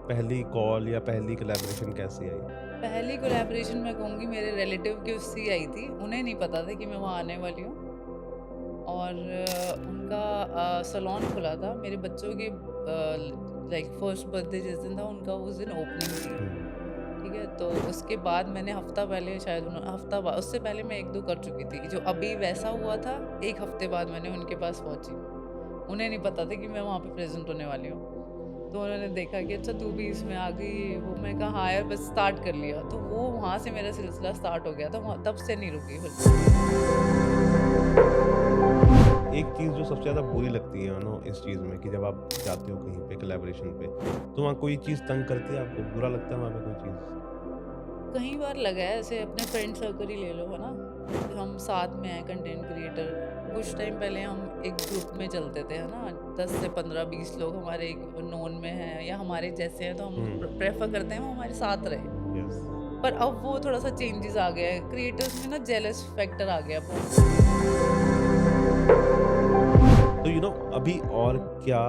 पहली कॉल या पहली कोलैबोरेशन कैसी आई? पहली कोलैबोरेशन मैं कहूँगी मेरे रिलेटिव की उससे ही आई थी। उन्हें नहीं पता था कि मैं वहाँ आने वाली हूँ और उनका सैलून खुला था। मेरे बच्चों के लाइक फर्स्ट बर्थडे जिस दिन था उनका उस दिन ओपनिंग थी। हुँ, ठीक है? तो उसके बाद मैंने हफ्ता पहले शायद उन्हों हफ्ता बा उससे पहले मैं 1-2 कर चुकी थी। जो अभी वैसा हुआ था 1 हफ्ते बाद मैंने उनके पास पहुँची। उन्हें नहीं पता था कि मैं वहाँ पे प्रेज़ेंट होने वाली हूँ। तो उन्होंने देखा कि अच्छा तू भी इसमें आ गई ये वो। मैं कहा हाँ यार बस स्टार्ट कर लिया। तो वो वहाँ से मेरा सिलसिला स्टार्ट हो गया था। वहाँ तब से नहीं रुकी फिर मैं। एक चीज़ जो सबसे ज़्यादा बुरी लगती है इस चीज़ में कि जब आप जाते हो कहीं पे कोलैबोरेशन पे, तो वहाँ कोई चीज़ तंग करती है आपको? बुरा लगता है वहाँ पे कोई चीज़? कई बार लगा है ऐसे अपने फ्रेंड सर्कल ही ले लो, है ना? हम साथ में हैं कंटेंट क्रिएटर। कुछ टाइम पहले हम एक ग्रुप में चलते थे, है ना? 10 से 15-20 लोग हमारे एक नोन में हैं या हमारे जैसे हैं तो हम हुँ, प्रेफ़र करते हैं वो हमारे साथ रहे। यस। पर अब वो थोड़ा-सा चेंजेज़ आ गया है। क्रिएटर्स में ना जेलस फैक्टर आ गया बहुत। तो अभी और क्या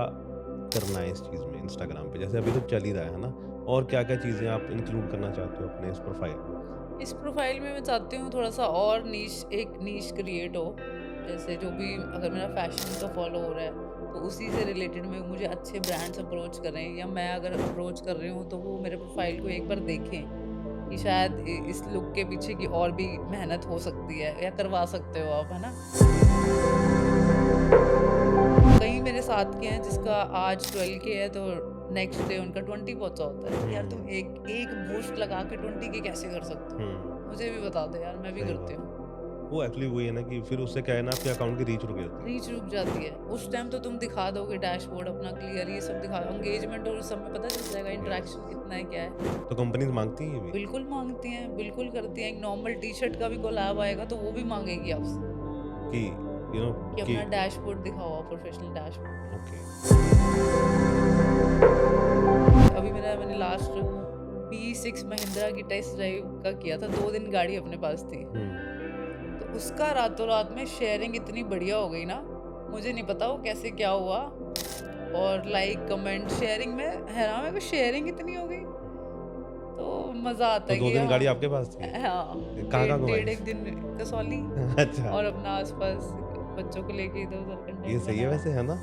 करना है इस चीज़ में इंस्टाग्राम पे? जैसे अभी तो चल ही रहा है ना? और क्या-क्या चीज़ें आप इंक्लूड करना चाहते हो अपने इस प्रोफ़ाइल में? इस प्रोफ़ाइल में मैं चाहती हूँ थोड़ा-सा और एक नीश क्रिएट हो। जैसे जो भी अगर मेरा फ़ैशन का फ़ॉलो हो रहा है, तो उसी से रिलेटेड में मुझे अच्छे ब्रांड्स अप्रोच करें या मैं अगर अप्रोच कर रही हूँ, तो वो मेरे प्रोफ़ाइल को एक बार देखें कि शायद इ इस लुक के पीछे की और भी मेहनत हो सकती है या करवा सकते हो आप, है ना? कई मेरे साथ के हैं जिसका आज 12 के है तो नेक्स्ट डे उनका 20 पहुँचा होता है। यार तुम हुँ, एक एक बूस्ट लगा के 20 के कैसे कर सकते हो? हुँ, मुझे भी बता दो यार, मैं भी सही करती बात हूँ। है। वो एक्चुअली वही है ना कि फिर उससे क्या है ना आपके अकाउंट की रीच रुक जाती है। रीच रुक जाती है। उस टाइम तो तुम दिखा दोगे डैशबोर्ड अपना क्लियर ये सब दिखा एंगेजमेंट और उस सब में पता चल जाएगा यस। इंटरेक्शन कितना है, क्या है। तो कंपनीज़ माँगती हैं ये भी बिल्कुल माँगती हैं, बिल्कुल करती हैं। एक नॉर्मल टी-शर्ट का भी कोलैब आएगा तो वो भी माँगेगी आपसे कि यू नो कि कि अपना डैशबोर्ड दिखाओ, प्रोफेशनल डैशबोर्ड। ओके। अभी मैंने लास्ट P6 महिंद्रा की टेस्ट ड्राइव का किया था, 2 दिन गाड़ी अपने पास थी। हुँ, तो उसका रातों-रात में शेयरिंग इतनी बढ़िया हो गई ना, मुझे नहीं पता वो कैसे क्या हुआ और लाइक, कमेंट, शेयरिंग में हैरान मेरे को शेयरिंग इतनी हो गई, तो मज़ा आता तो है 2 कि दिन गाड़ी हाँ आपके पास थी? हाँ, कहाँ-कहाँ डेढ़ घुमाई? 1 दिन कसौली अच्छा, और अपना आस-पास बच्चों को लेके इधर-उधर ये कंटेंट सही है बनाया। वैसे, है ना?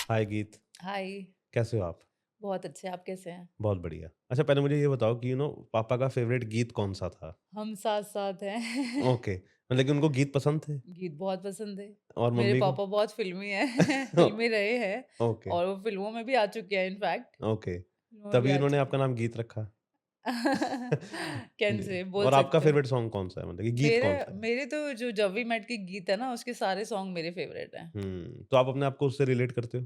हाय गीत, हाय, कैसे हो आप? बहुत अच्छे, आप कैसे हैं? बहुत बढ़िया। अच्छा पहले मुझे ये बताओ कि पापा का फ़ेवरेट गीत कौन-सा था? हम साथ-साथ हैं। ओके, मतलब कि उनको गीत पसंद थे? गीत बहुत पसंद है। और मेरे मम्मी को? पापा बहुत फ़िल्मी हैं, फ़िल्मी रहे हैं ओके, और वो फ़िल्मों में भी आ चुके हैं इनफैक्ट, ओके। फ़िल्मों में भी तभी आ उन्होंने चुके आपका हैं। नाम गीत रखा। कैन जी, से बोल और आपका सकते हो। फ़ेवरेट सॉन्ग कौन-सा है? मतलब कि गीत मेरे कौन-सा है? मेरे तो जो जब वी मेट के गीत है ना, उसके सारे सॉन्ग मेरे फ़ेवरेट हैं। तो आप अपने आप को उससे रिलेट करते हो?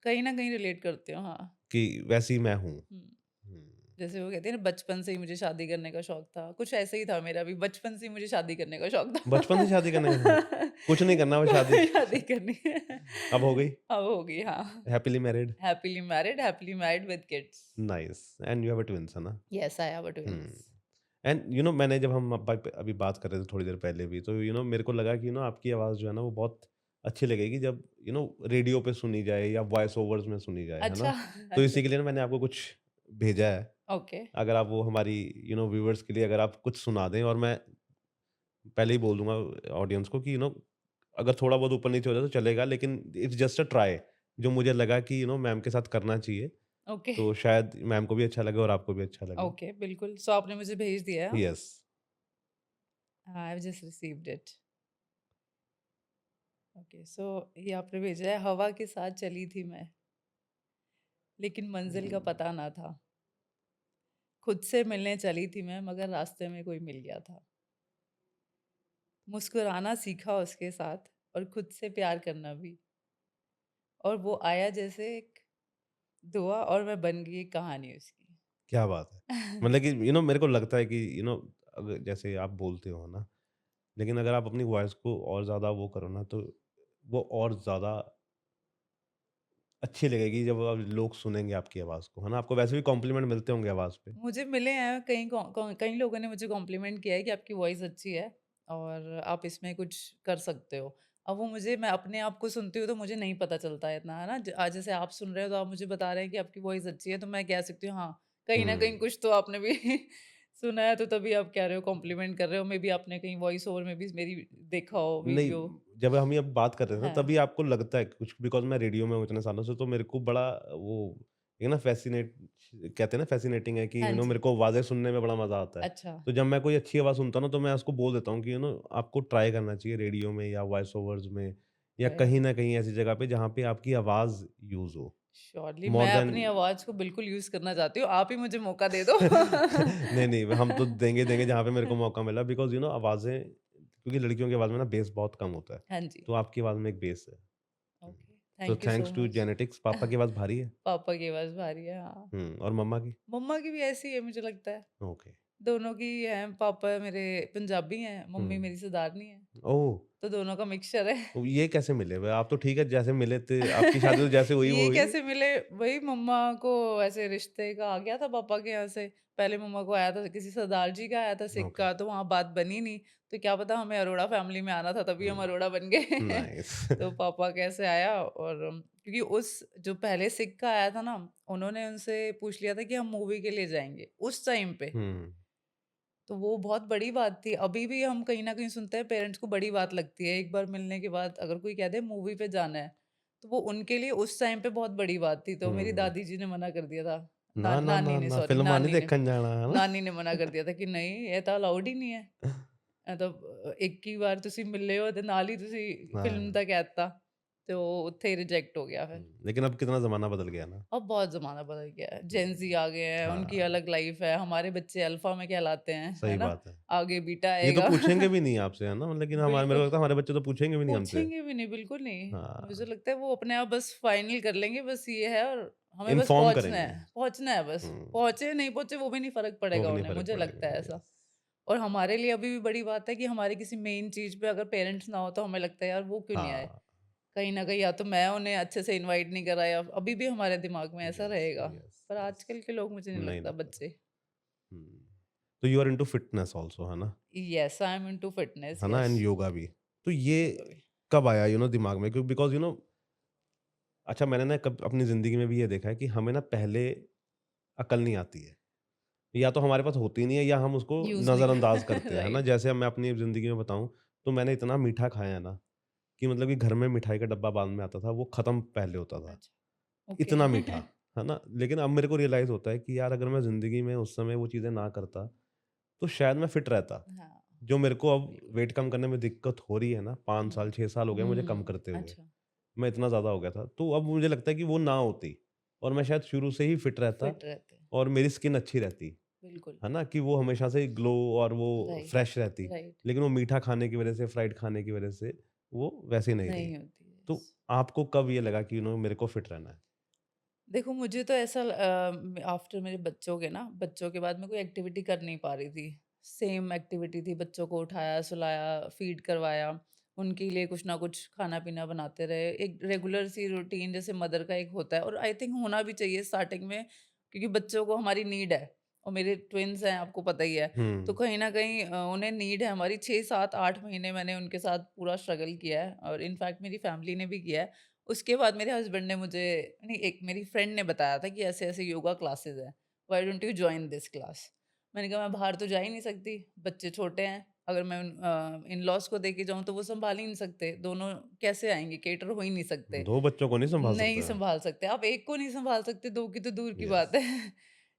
कहीं न कहीं रिलेट करती हूँ, हाँ। कि वैसी मैं हूँ? हुँ, हुँ। जैसे वो कहते हैं ना बचपन से ही मुझे शादी करने का शौक था, कुछ ऐसे ही था मेरा भी, बचपन से ही मुझे शादी करने का शौक बचपन से था। शादी करने का शौक? कुछ नहीं करना बस शादी शादी करनी है। अब हो गई? अब होगी, हाँ। Happily married? Happily married with kids. Nice and you have a twins है ना? Yes, I have a hmm. Twins. And मैंने जब हम अभी बात कर रहे थे थोड़ी देर पहले भी तो मेरे को लगा कि आपकी आवाज़ जो है ना वो बहुत अच्छी लगेगी जब रेडियो पे सुनी जाए या वॉइस ओवर्स में सुनी जाए, है ना? अच्छा, तो अच्छा, इसी के लिए ना मैंने आपको कुछ भेजा है। ओके। अगर आप वो हमारी व्यूअर्स के लिए अगर आप कुछ सुना दें और मैं पहले ही बोल दूँगा ऑडियंस को कि अगर थोड़ा बहुत ऊपर-नीचे हो जाए तो चलेगा लेकिन इट्स जस्ट अ ट्राई जो मुझे लगा कि मैम के साथ करना चाहिए। ओके, तो शायद मैम को भी अच्छा लगे और आपको भी अच्छा लगे। ओके, बिल्कुल। सो आपने मुझे भेज दिया है? Yes. I have just received it. Okay, so ये आपने भेजा है, हवा के साथ चली थी मैं, लेकिन मंजिल का पता ना था। खुद से मिलने चली थी मैं, मगर रास्ते में कोई मिल गया था। मुस्कुराना सीखा उसके साथ और खुद से प्यार करना भी। और वो आया जैसे एक दुआ और मैं बन गई एक कहानी उसकी। क्या बात है! मतलब कि मेरे को लगता है कि अगर जैसे आप बोलते हो ना, लेकिन अगर आप अपनी वॉइस को और ज़्यादा वो करो ना तो वो और ज़्यादा अच्छी लगेगी जब लोग सुनेंगे आपकी आवाज़ को, है ना? आपको वैसे भी कॉम्प्लीमेंट मिलते होंगे आवाज़ पे। मुझे मिले हैं कई लोगों ने मुझे कॉम्प्लीमेंट किया है कि आपकी वॉइस अच्छी है और आप इसमें कुछ कर सकते हो। अब वो मुझे मैं अपने आप को सुनती हूँ तो मुझे नहीं पता चलता है इतना, है ना? आज जैसे आप सुन रहे हो तो आप मुझे बता रहे हैं कि आपकी वॉइस अच्छी है, तो मैं कह सकती हूँ हाँ, कहीं न कहीं हुँ। कुछ तो आपने भी सुना है, तो तभी आप कह रहे हो, कॉम्प्लीमेंट कर रहे हो। मेबी आपने कहीं वॉइस ओवर में भी मेरी देखा हो नहीं, वीडियो। जब हम ये बात कर रहे थे ना हाँ, तभी आपको लगता है कुछ बिकॉज़ मैं रेडियो में हूँ इतने सालों से तो मेरे को बड़ा वो ये ना फ़ैसिनेट कहते हैं ना फ़ैसिनेटिंग है कि हाँ मेरे जी। को आवाज़ें सुनने में बड़ा मज़ा आता है। अच्छा, तो जब मैं कोई अच्छी आवाज़ सुनता हूँ ना तो मैं उसको बोल देता हूँ कि आपको ट्राई करना चाहिए रेडियो में या वॉइस ओवर्स में या कहीं राइट। न कहीं ऐसी जगह पे जहाँ पे आपकी आवाज़ यूज़ हो। श्योरली मोर मैं देन अपनी आवाज़ को बिल्कुल यूज़ करना चाहती हूँ, आप ही मुझे मौका दे दो। नहीं, हम तो देंगे जहाँ पे मेरे को मौका मिला बिकॉज़ आवाज़ें क्योंकि लड़कियों की आवाज़ में ना बेस बहुत कम होता है। हाँ जी, तो आपकी आवाज़ में एक बेस है। ओके, तो thank you so thanks too much. Genetics पापा की आवाज़ भारी है? पापा की आवाज़ भारी है, हाँ। और मम्मा की? मम्मा की भी ऐसी है मुझे लगता है। ओके। दोनों की हैं, पापा मेरे पंजाबी हैं, मम्मी हुँ। मेरी सरदारनी है, ओह! तो दोनों का मिक्सचर है। तो ये कैसे मिले? व आप तो ठीक है जैसे मिले थे आपकी शादी तो जैसे हुई वो ये हुई। कैसे मिले? वही मम्मा को ऐसे रिश्ते का आ गया था पापा के यहाँ से। पहले मम्मा को आया था, किसी सरदार जी का आया था ओके। सिक्का, तो वहाँ बात बनी नहीं। तो क्या पता हमें अरोड़ा फैमिली में आना था, तभी हम हुँ, अरोड़ा बन गए। नाइस। तो पापा कैसे आया, और क्योंकि उस जो पहले सिक्का आया था ना, उन्होंने उनसे पूछ लिया था कि हम मूवी के लिए जाएँगे, उस टाइम पे। हुँ, तो वो बहुत बड़ी बात थी। अभी भी हम कहीं न कहीं सुनते हैं, पेरेंट्स को बड़ी बात लगती है। एक बार मिलने के बाद अगर कोई कह दे मूवी पे जाना है, तो वो उनके लिए उस टाइम पे बहुत बड़ी बात थी। तो मेरी हुँ। दादी जी ने मना कर दिया था। ना, ना, नानी ना, ने, ना सॉरी, फ़िल्मां नहीं देखण जाना, है ना? नानी ने मना कर दिया था कि नहीं, ये ਤਾਂ ਅਲਾउਡ ਹੀ ਨਹੀਂ ਹੈ। ਇੱਕ ਹੀ ਵਾਰ ਤੁਸੀਂ ਮਿਲੇ ਹੋ ਤੇ ਨਾਲ ਹੀ ਤੁਸੀਂ फ़िल्म हाँ। ਦਾ ਕਹਿ ਦਿੱਤਾ, ਤੇ ਉਹ ਉੱਥੇ ਹੀ रिजेक्ट हो गया फिर। लेकिन अब कितना ज़माना बदल गया ना। अब बहुत ज़माना बदल गया है। जेन ज़ी हुँ। आ गए हैं, उनकी हाँ, अलग लाइफ़ है, हमारे बच्चे अल्फ़ा में कहलाते हैं, है सही ना? बात है। आगे बीटा ये तो आएगा। पूछेंगे भी नहीं आपसे, है ना? लेकिन हमारे मेरे बिल्कुल, को लगता है हमारे बच्चे तो पूछेंगे भी नहीं हमसे। पूछेंगे भी नहीं, बिल्कुल नहीं। मुझे हाँ, लगता है वो अपने आप बस फाइनल कर लेंगे, बस ये है, और हमें बस इन्फॉर्म करेंगे। पहुँचना है बस। हुँ, पहुँचे, नहीं पहुँचे वो भी नहीं फ़र्क वो पड़ेगा भी नहीं उन्हें, फ़र्क मुझे लगता है पड़ेगा। ऐसा। यस। और हमारे लिए अभी भी बड़ी बात है कि हमारी किसी मेन चीज़ पे अगर पेरेंट्स ना हो, तो हमें लगता है यार वो क्यों नहीं आए? हाँ, कहीं न कहीं या तो मैं उन्हें अच्छे से इनवाइट नहीं करा, या अभी भी हमारे दिमाग में ऐसा यस, रहेगा। यस, पर यस। आजकल के लोग मुझे नहीं नहीं लगता, लगता। बच्चे। हुँ। तो you are into fitness also, है ना? Yes, I am into fitness, है ना? येस। एंड योगा भी। तो ये योगा भी। कब आया दिमाग में? क्यों बिकॉज़ अच्छा मैंने ना कब अपनी ज़िंदगी में भी ये देखा है कि हमें ना पहले अकल नहीं आती है। या तो हमारे पास होती नहीं है या हम उसको यूज़ नहीं नज़रअंदाज़ कर करते हैं, है ना? राइट। जैसे अब मैं अपनी ज़िंदगी में बताऊँ, तो मैंने इतना मीठा खाया है ना, कि मतलब कि घर में मिठाई का डब्बा बाद में आता था, वो ख़त्म पहले होता था। अच्छा, ओके। इतना मीठा, है ना? लेकिन अब मेरे को रियलाइज़ होता है कि यार अगर मैं ज़िंदगी में उस समय वो चीज़ें ना करता, तो शायद मैं फिट रहता। हाँ, जो मेरे को अब बिल्कुल। वेट कम करने में दिक्कत हो रही है ना, 5 हुँ। साल, 6 साल हो गए मुझे कम करते हुए। अच्छा, मैं इतना ज़्यादा हो गया था। तो अब मुझे लगता है कि वो ना होती और मैं शायद शुरू से ही फिट रहता फिट रहते हैं, और मेरी स्किन अच्छी रहती, बिल्कुल। है ना? कि वो हमेशा से ग्लो और वो राइट, फ्रेश रहती। राइट। लेकिन वो मीठा खाने की वज़ह से, फ्राइड खाने की वज़ह से वो वैसी नहीं रही। नहीं होती, तो यस। आपको कब ये लगा कि मेरे को फिट रहना है? देखो, मुझे तो ऐसा आफ्टर मेरे बच्चों के ना, बच्चों के बाद मैं कोई एक्टिविटी कर नहीं पा रही थी। सेम एक्टिविटी थी, बच्चों को उठाया, सुलाया, फीड करवाया, उनके लिए कुछ ना कुछ खाना-पीना बनाते रहे। एक रेगुलर सी रूटीन जैसे मदर का एक होता है, और आई थिंक होना भी चाहिए स्टार्टिंग में, क्योंकि बच्चों को हमारी नीड है, और मेरे ट्विन्स हैं, आपको पता ही है। तो हुँ, कहीं न कहीं उन्हें नीड है हमारी। 6, 7, 8 महीने मैंने उनके साथ पूरा स्ट्रगल किया है, और इनफैक्ट मेरी फैमिली ने भी किया है। उसके बाद मेरे हस्बैंड ने मुझे, नहीं, एक मेरी फ्रेंड ने बताया था कि ऐसे-ऐसे योगा क्लासेस हैं, why don't you join this class? मैंने कहा मैं बाहर तो जा ही नहीं सकती, बच्चे छोटे हैं, अगर मैं इन-लॉज़ को लेके जाऊँ तो वो सँभाल ही नहीं सकते, दोनों कैसे आएँगे? कैटर हो ही नहीं सकते। 2 बच्चों को नहीं सँभाल नहीं सकता है। सँभाल सकते, आप एक को नहीं सँभाल सकते, 2 की तो दूर की यस। बात है।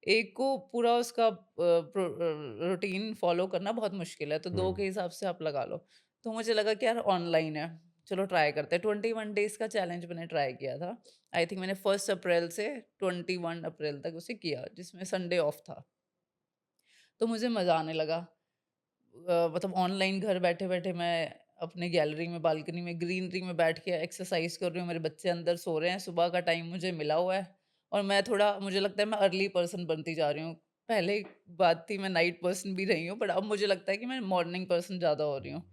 एक को पूरा उसका रूटीन फ़ॉलो करना बहुत मुश्किल है, तो 2 के हुँ, हिसाब से आप लगा लो। तो मुझे लगा कि यार ऑनलाइन है, चलो ट्राई करते हैं। 21 डेज़ का चैलेंज मैंने ट्राई किया था। आई थिंक मैंने 1 अप्रैल से 21 अप्रैल तक उसे किया, जिसमें संडे ऑफ था। तो मुझे मज़ा आने लगा। मतलब ऑनलाइन घर बैठे-बैठे मैं अपने गैलरी में, बालकनी में, ग्रीनरी में बैठ के एक्सरसाइज कर रही हूँ, मेरे बच्चे अंदर सो रहे हैं, सुबह का टाइम मुझे मिला हुआ है, और मैं थोड़ा, मुझे लगता है मैं अर्ली पर्सन बनती जा रही हूँ। पहले बात थी मैं नाइट पर्सन भी रही हूँ, बट अब मुझे लगता है कि मैं मॉर्निंग पर्सन ज़्यादा हो रही हूँ।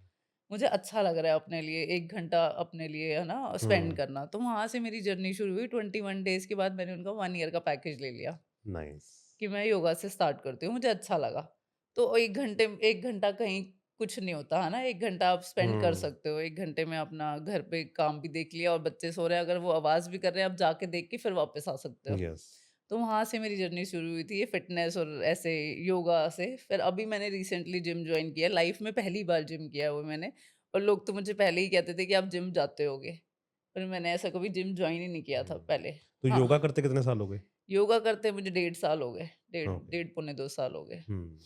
मुझे अच्छा लग रहा है अपने लिए 1 घंटा अपने लिए, है ना, स्पेंड हुँ, करना। तो वहाँ से मेरी जर्नी शुरू हुई। 21 डेज़ के बाद मैंने उनका 1 ईयर का पैकेज ले लिया। नाइस। कि मैं योगा से स्टार्ट करती हूँ, मुझे अच्छा लगा। तो 1 घंटे 1 घंटा कहीं कुछ नहीं होता है ना, 1 घंटा आप स्पेंड कर हुँ, सकते हो। 1 घंटे में अपना घर पे काम भी देख लिया और बच्चे सो रहे हैं, अगर वो आवाज़ भी कर रहे हैं, आप जाके देख के फिर वापस आ सकते हो। यस। तो वहाँ से मेरी जर्नी शुरू हुई थी ये फ़िटनेस और ऐसे योगा से। फिर अभी मैंने रिसेंटली जिम जॉइन किया है, लाइफ़ में पहली बार जिम किया है वो मैंने। और लोग तो मुझे पहले ही कहते थे कि आप जिम जाते होगे, पर मैंने ऐसा कभी जिम जॉइन ही नहीं किया था हुँ, पहले। तो हाँ, योगा करते कितने साल हो गए? योगा करते मुझे 1.5 साल हो गए, डेढ़ ओके। डेढ़ पौने 2 साल हो गए। हुँ।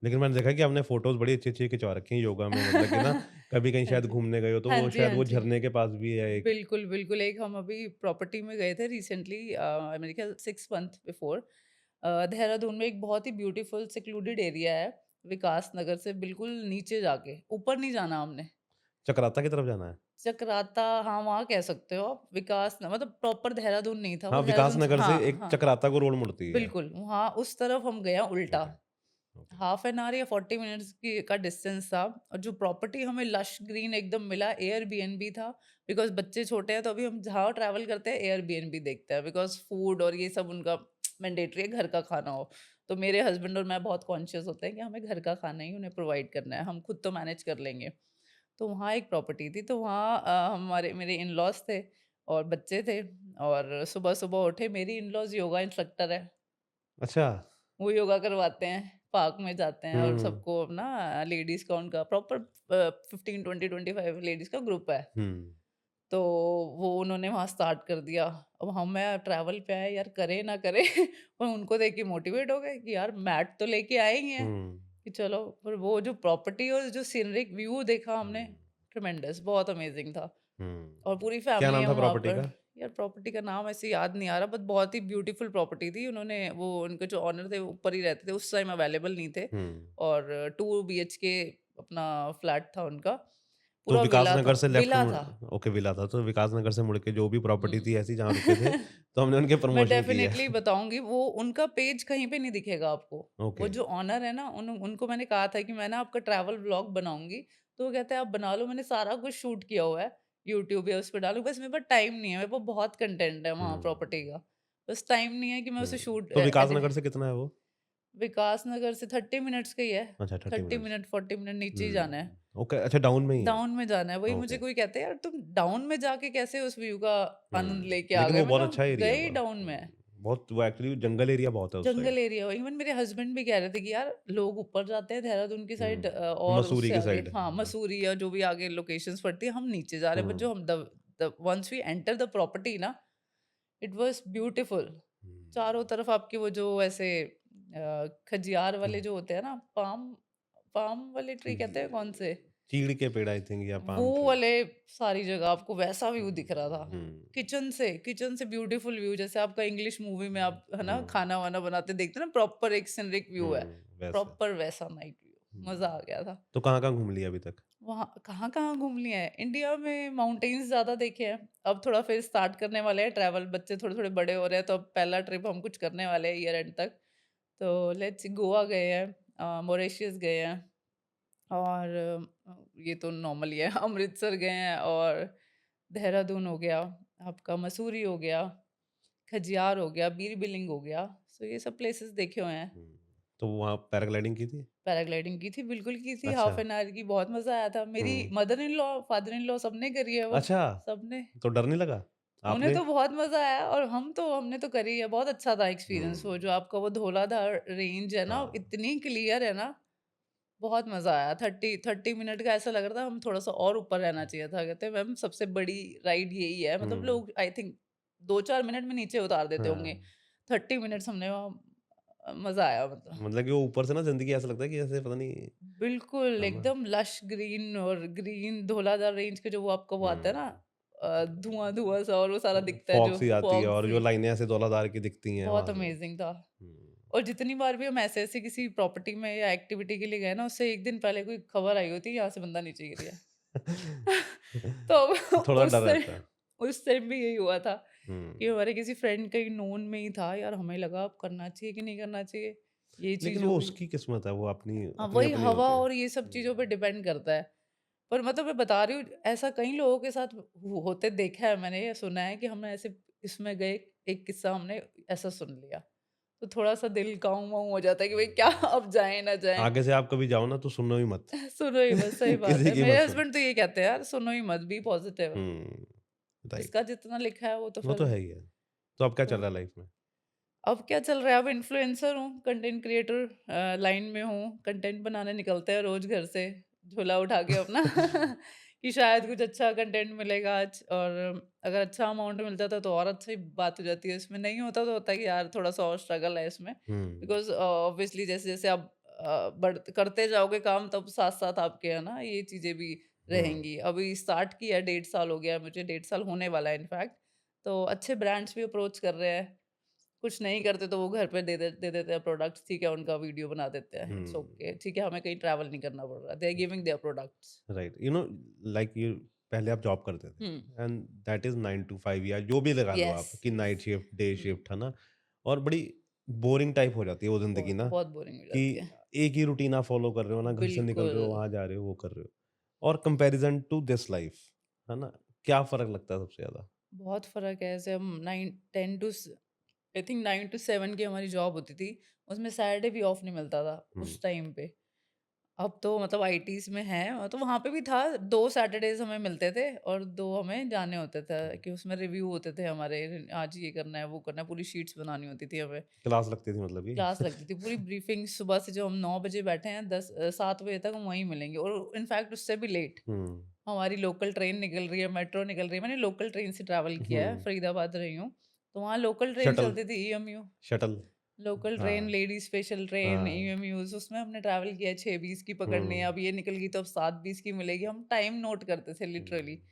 लेकिन मैंने देखा है कि आपने फ़ोटोज़ बड़ी अच्छी-अच्छी खिंचवा रखी हैं योगा में मतलब कि ना कभी कहीं हाँ शायद जी। घूमने गए हो तो हाँ वो जी, शायद हाँ वो जी। झरने के पास भी है एक। बिल्कुल, बिल्कुल। एक हम अभी प्रॉपर्टी में गए थे रिसेंटली, मेरे ख्याल 6 मंथ बिफोर। देहरादून में एक बहुत ही ब्यूटीफुल सेक्लूडेड एरिया है, विकास नगर से बिल्कुल नीचे जाके, ऊपर नहीं जाना हमने। चक्राता की तरफ जाना है? चकराता, हाँ, वहाँ कह सकते हो आप। विकास न मतलब प्रॉपर देहरादून नहीं था, हाँ, वो विकास देहरादून से, नगर से हाँ, एक हाँ, चक्राता को रोड मुड़ती है। बिल्कुल। वहाँ उस तरफ हम गए हैं उल्टा। Okay, okay. Half an hour या 40 मिनट्स की का डिस्टेंस था। और जो प्रॉपर्टी हमें लश ग्रीन एकदम मिला, एयरबीएनबी था। बिकॉज़ बच्चे छोटे हैं, तो अभी हम जहाँ ट्रैवल करते हैं एयरबीएनबी देखते हैं, बिकॉज़ फूड और ये सब उनका मैंडेटरी है, घर का खाना हो। तो मेरे हस्बैंड और मैं बहुत कॉन्शियस होते हैं कि हमें घर का खाना ही उन्हें प्रोवाइड करना है, हम खुद तो मैनेज कर लेंगे। तो वहाँ एक प्रॉपर्टी थी, तो वहाँ हमारे मेरे इन-लॉज़ थे और बच्चे थे। और सुबह-सुबह उठे, मेरी इन-लॉज़ योगा इंस्ट्रक्टर है। अच्छा। वो योगा करवाते हैं, पार्क में जाते हैं और हुँ, सबको ना, लेडीज़ का उनका प्रॉपर 15, 20, 25 लेडीज़ का ग्रुप है। हुँ, तो वो उन्होंने वहाँ स्टार्ट कर दिया। अब हम मैं ट्रैवल पे आए यार, करे ना करे पर उनको देख के मोटिवेट हो गए कि यार मैट तो लेके आए ही हैं, हुँ, कि चलो। पर वो जो प्रॉपर्टी और जो सीनरिक व्यू देखा हमने, हुँ, ट्रेमेंडस, बहुत अमेजिंग था। हुँ। और पूरी क्या फैमिली नाम था हम वहाँ प्रॉपर्टी पर। का? यार प्रॉपर्टी का नाम ऐसे याद नहीं आ रहा, बट बहुत ही ब्यूटीफुल प्रॉपर्टी थी। उन्होंने वो उनके जो ओनर थे वो ऊपर ही रहते थे, उस टाइम अवेलेबल नहीं थे। हुँ। और 2 बीएचके अपना फ्लैट था उनका, तो पूरा विकास नगर से लेफ्ट विला मुड़ था। ओके विला था, तो विकास नगर से मुड़ के जो भी प्रॉपर्टी हुँ। थी ऐसी जहाँ रुके थे, तो हमने उनके मैं प्रमोशन की है। डेफ़िनेटली बताऊँगी, वो उनका पेज कहीं पे नहीं दिखेगा आपको। वो ओके। जो ओनर है ना, उनको मैंने कहा था कि मैं ना आपका ट्रैवल व्लॉग बनाऊँगी, तो वो कहते हैं आप बना लो, मैंने सारा कुछ शूट किया हुआ है, यूट्यूब या उस पे डालूँ, बस मेरे पास टाइम नहीं है, मेरे पास बहुत कंटेंट है वहाँ प्रॉपर्टी हुँ, का, बस टाइम नहीं है कि मैं हुँ। उसे शूट तो विकास एडिट। नगर से कितना है वो? विकास नगर से 30 मिनट्स का ही है, अच्छा 30 30 मिनट्स। मिनट 40 मिनट नीचे ही जाना है। हुँ, ओके अच्छा डाउन में ही है। डाउन में जाना है, वही मुझे ओके। कोई कहते हैं यार तुम डाउन में जाके कैसे उस व्यू का आनंद हुँ, लेके आ लेकिन गए? वो मैं बहुत कहा अच्छा एरिया है गए वो। डाउन में है। बहुत वो एक्चुअली जंगल एरिया बहुत है उस साइड। जंगल एरिया हो, इवन मेरे हस्बैंड भी कह रहे थे कि यार लोग ऊपर जाते हैं देहरादून की साइड, हुँ, और मसूरी उससे की आगे, साइड। हाँ, हाँ। मसूरी या जो भी आगे लोकेशंस पड़ती है, हम नीचे जा रहे हैं। बट हुँ, जो हम the once we enter the property ना, इट वाज ब्यूटीफुल। चारों हुँ, तरफ आपके वो जो ऐसे खजियार हुँ। वाले जो होते हैं ना, पाम पाम वाले ट्री कहते हैं कौन से, चीड़ के पेड़ आई थिंक या वो पाम ट्री। वाले, सारी जगह आपको वैसा व्यू दिख रहा था। हुँ, किचन से ब्यूटीफुल व्यू, जैसे आपका इंग्लिश मूवी में आप है ना हुँ, खाना-वाना बनाते देखते हैं ना, प्रॉपर एक सीनरिक व्यू है, वैसा। प्रॉपर वैसा नाइट व्यू। मज़ा हुँ, आ गया था। तो कहाँ-कहाँ घूम लिया अभी तक? वहाँ कहाँ-कहाँ घूम लिए हैं? इंडिया में माउंटेन्स ज़्यादा देखे हैं। अब थोड़ा फिर स्टार्ट करने वाले हैं ट्रैवल, बच्चे थोड़े-थोड़े बड़े हो रहे हैं, तो अब पहला ट्रिप हम कुछ करने वाले हैं ईयर एंड तक। तो लेट्स सी, गोवा गए हैं, मॉरिशस गए हैं। और ये तो नॉर्मल ही है अमृतसर गए हैं, और देहरादून हो गया, आपका मसूरी हो गया, खजियार हो गया, बीर बिलिंग हो गया। सो ये सब प्लेसेस देखे हुए हैं। हुँ, तो वहाँ पैराग्लाइडिंग की थी? पैराग्लाइडिंग की थी, बिल्कुल की थी, अच्छा। हाफ एन आवर की, बहुत मज़ा आया था। मेरी हुँ, mother in law, father in law सबने करी है वो, अच्छा, सबने। तो डर नहीं लगा? उन्हें आपने? तो बहुत मज़ा आया और हमने तो करी है, बहुत अच्छा था एक्सपीरियंस। वो हुँ, जो आपका वो धौलाधार रेंज है ना, हाँ, इतनी क्लियर है ना, बहुत मज़ा आया। 30 मिनट का ऐसा लग रहा था हम थोड़ा-सा और ऊपर रहना चाहिए था। कहते हैं मैम सबसे बड़ी राइड यही है। मतलब हुँ, लोग आई थिंक 2-4 मिनट में नीचे उतार देते होंगे। हाँ, 30 मिनट्स हमने वहाँ, मज़ा आया मतलब। मतलब कि वो ऊपर से ना ज़िंदगी ऐसा लगता है कि ऐसे पता नहीं बिल्कुल, है ना? एकदम लश ग्रीन, और ग्रीन धौलाधार रेंज के जो वो आपका वो आता है ना, हुँ, धुआँ-धुआँ सा, और वो सारा दिखता है फॉग जो सी आती है फॉग और जो सी, लाइनें ऐसे धौलाधार की दिखती हैं बहुत वहाँ से। अमेज़िंग था। हुँ। और जितनी बार भी हम ऐसे-ऐसे किसी प्रॉपर्टी में या एक्टिविटी के लिए गए ना, उससे 1 दिन पहले कोई खबर आई होती है यहाँ से बंदा नीचे गिर गया। तो थोड़ा डर उस टाइम रहता है। उस टाइम भी यही हुआ था कि हुँ, हमारे किसी फ्रेंड का ही नोन में ही था। यार हमें लगा अब करना चाहिए कि नहीं करना चाहिए, ये चीज़ लेकिन हो वो गई। उसकी किस्मत है, वो अपनी हाँ, वही अपनी-अपनी हवा होती है। और ये सब चीज़ों पे डिपेंड करता है। पर मतलब मैं बता रही हूँ, ऐसा कई लोगों के साथ होते देखा है मैंने, या सुना है कि हम ऐसे इसमें गए, एक किस्सा हमने ऐसा सुन लिया। तो थोड़ा-सा दिल काऊँ-वाऊँ हो जाता है कि भाई क्या अब जाएँ ना जाएँ। आगे से आप कभी जाओ ना तो सुनो ही मत। सुनो ही बस, सही बात किसी है। की मेरे मत सुनो। हस्बैंड तो ये कहते हैं यार सुनो ही मत, बी पॉजिटिव। हुँ, राइट। जिसका जितना लिखा है वो तो वो तो फिर है ही है। तो अब क्या तो चल रहा है लाइफ में? अब क्या चल रहा है, अब इन्फ्लुएंसर हूँ, कंटेंट क्रिएटर लाइन में हूँ, कंटेंट बनाने निकलते हैं रोज़ घर से, झोला उठा के अपना कि शायद कुछ अच्छा कंटेंट मिलेगा आज, और अगर अच्छा अमाउंट मिल जाता तो और अच्छी बात हो जाती है। इसमें नहीं होता तो होता है कि यार थोड़ा-सा और स्ट्रगल है इसमें। हुँ, बिकॉज़ ऑब्वियसली जैसे-जैसे आप करते जाओगे काम, तब साथ-साथ आपके है ना ये चीज़ें भी हुँ, रहेंगी। अभी स्टार्ट किया है, 1.5 साल हो गया है मुझे, 1.5 साल होने वाला है इनफैक्ट। तो अच्छे ब्रांड्स भी अप्रोच कर रहे हैं। कुछ नहीं करते तो वो घर पे दे देते हैं प्रोडक्ट्स, ठीक है, उनका वीडियो बना देते हैं, इट्स हुँ, ओके, ठीक है, हमें कहीं ट्रैवल नहीं करना पड़ रहा, they are giving their products. Right. You know like you पहले आप जॉब करते थे हुँ, एंड दैट इज़ 9 टू 5 या जो भी लगा लो यस, आप कि नाइट शिफ्ट, डे हुँ, शिफ्ट, है ना? और बड़ी बोरिंग टाइप हो जाती है वो ज़िंदगी बहुत ना, बहुत बोरिंग हो कि जाती है। एक ही रूटीन आप फ़ॉलो कर रहे हो ना, घर से निकल बिल्कुल, रहे हो, वहाँ जा रहे हो, वो कर रहे हो। और कंपैरिज़न टू दिस लाइफ़, है ना? क्या फ़र्क लगता है सबसे ज़्यादा? बहुत फ़र्क है। ऐसे हम 9 10 टू स आई थिंक 9 टू 7 की हमारी जॉब होती थी, उसमें सैटरडे भी ऑफ नहीं मिलता था हुँ, उस टाइम पे। अब तो मतलब आईटीज़ में है, तो वहाँ पे भी था, 2 सैटरडेज़ हमें मिलते थे और 2 हमें जाने होते थे हुँ। कि उसमें रिव्यू होते थे हमारे, आज ये करना है, वो करना है, पूरी शीट्स बनानी होती थी हमें। क्लास लगती थी मतलब क्लास कि? लगती थी, पूरी ब्रीफिंग सुबह से, जो हम 9 बजे बैठे हैं 7 बजे तक हम वहीं मिलेंगे, और इनफैक्ट उससे भी लेट। हुँ, हमारी लोकल ट्रेन निकल रही है, मेट्रो निकल रही है, मैंने लोकल ट्रेन से ट्रैवल किया है, हुँ। फरीदाबाद रही हूँ, तो वहाँ लोकल ट्रेन शटल चलती थी ईएमयू। शटल लोकल ट्रेन, हाँ, लेडीज़ स्पेशल ट्रेन, हाँ। ईएमयूज़, उसमें हमने ट्रैवल किया है, 6:20 की पकड़नी है, हुँ, अब ये निकल गई तो अब 7:20 की मिलेगी, हम टाइम नोट करते थे लिटरली। हुँ,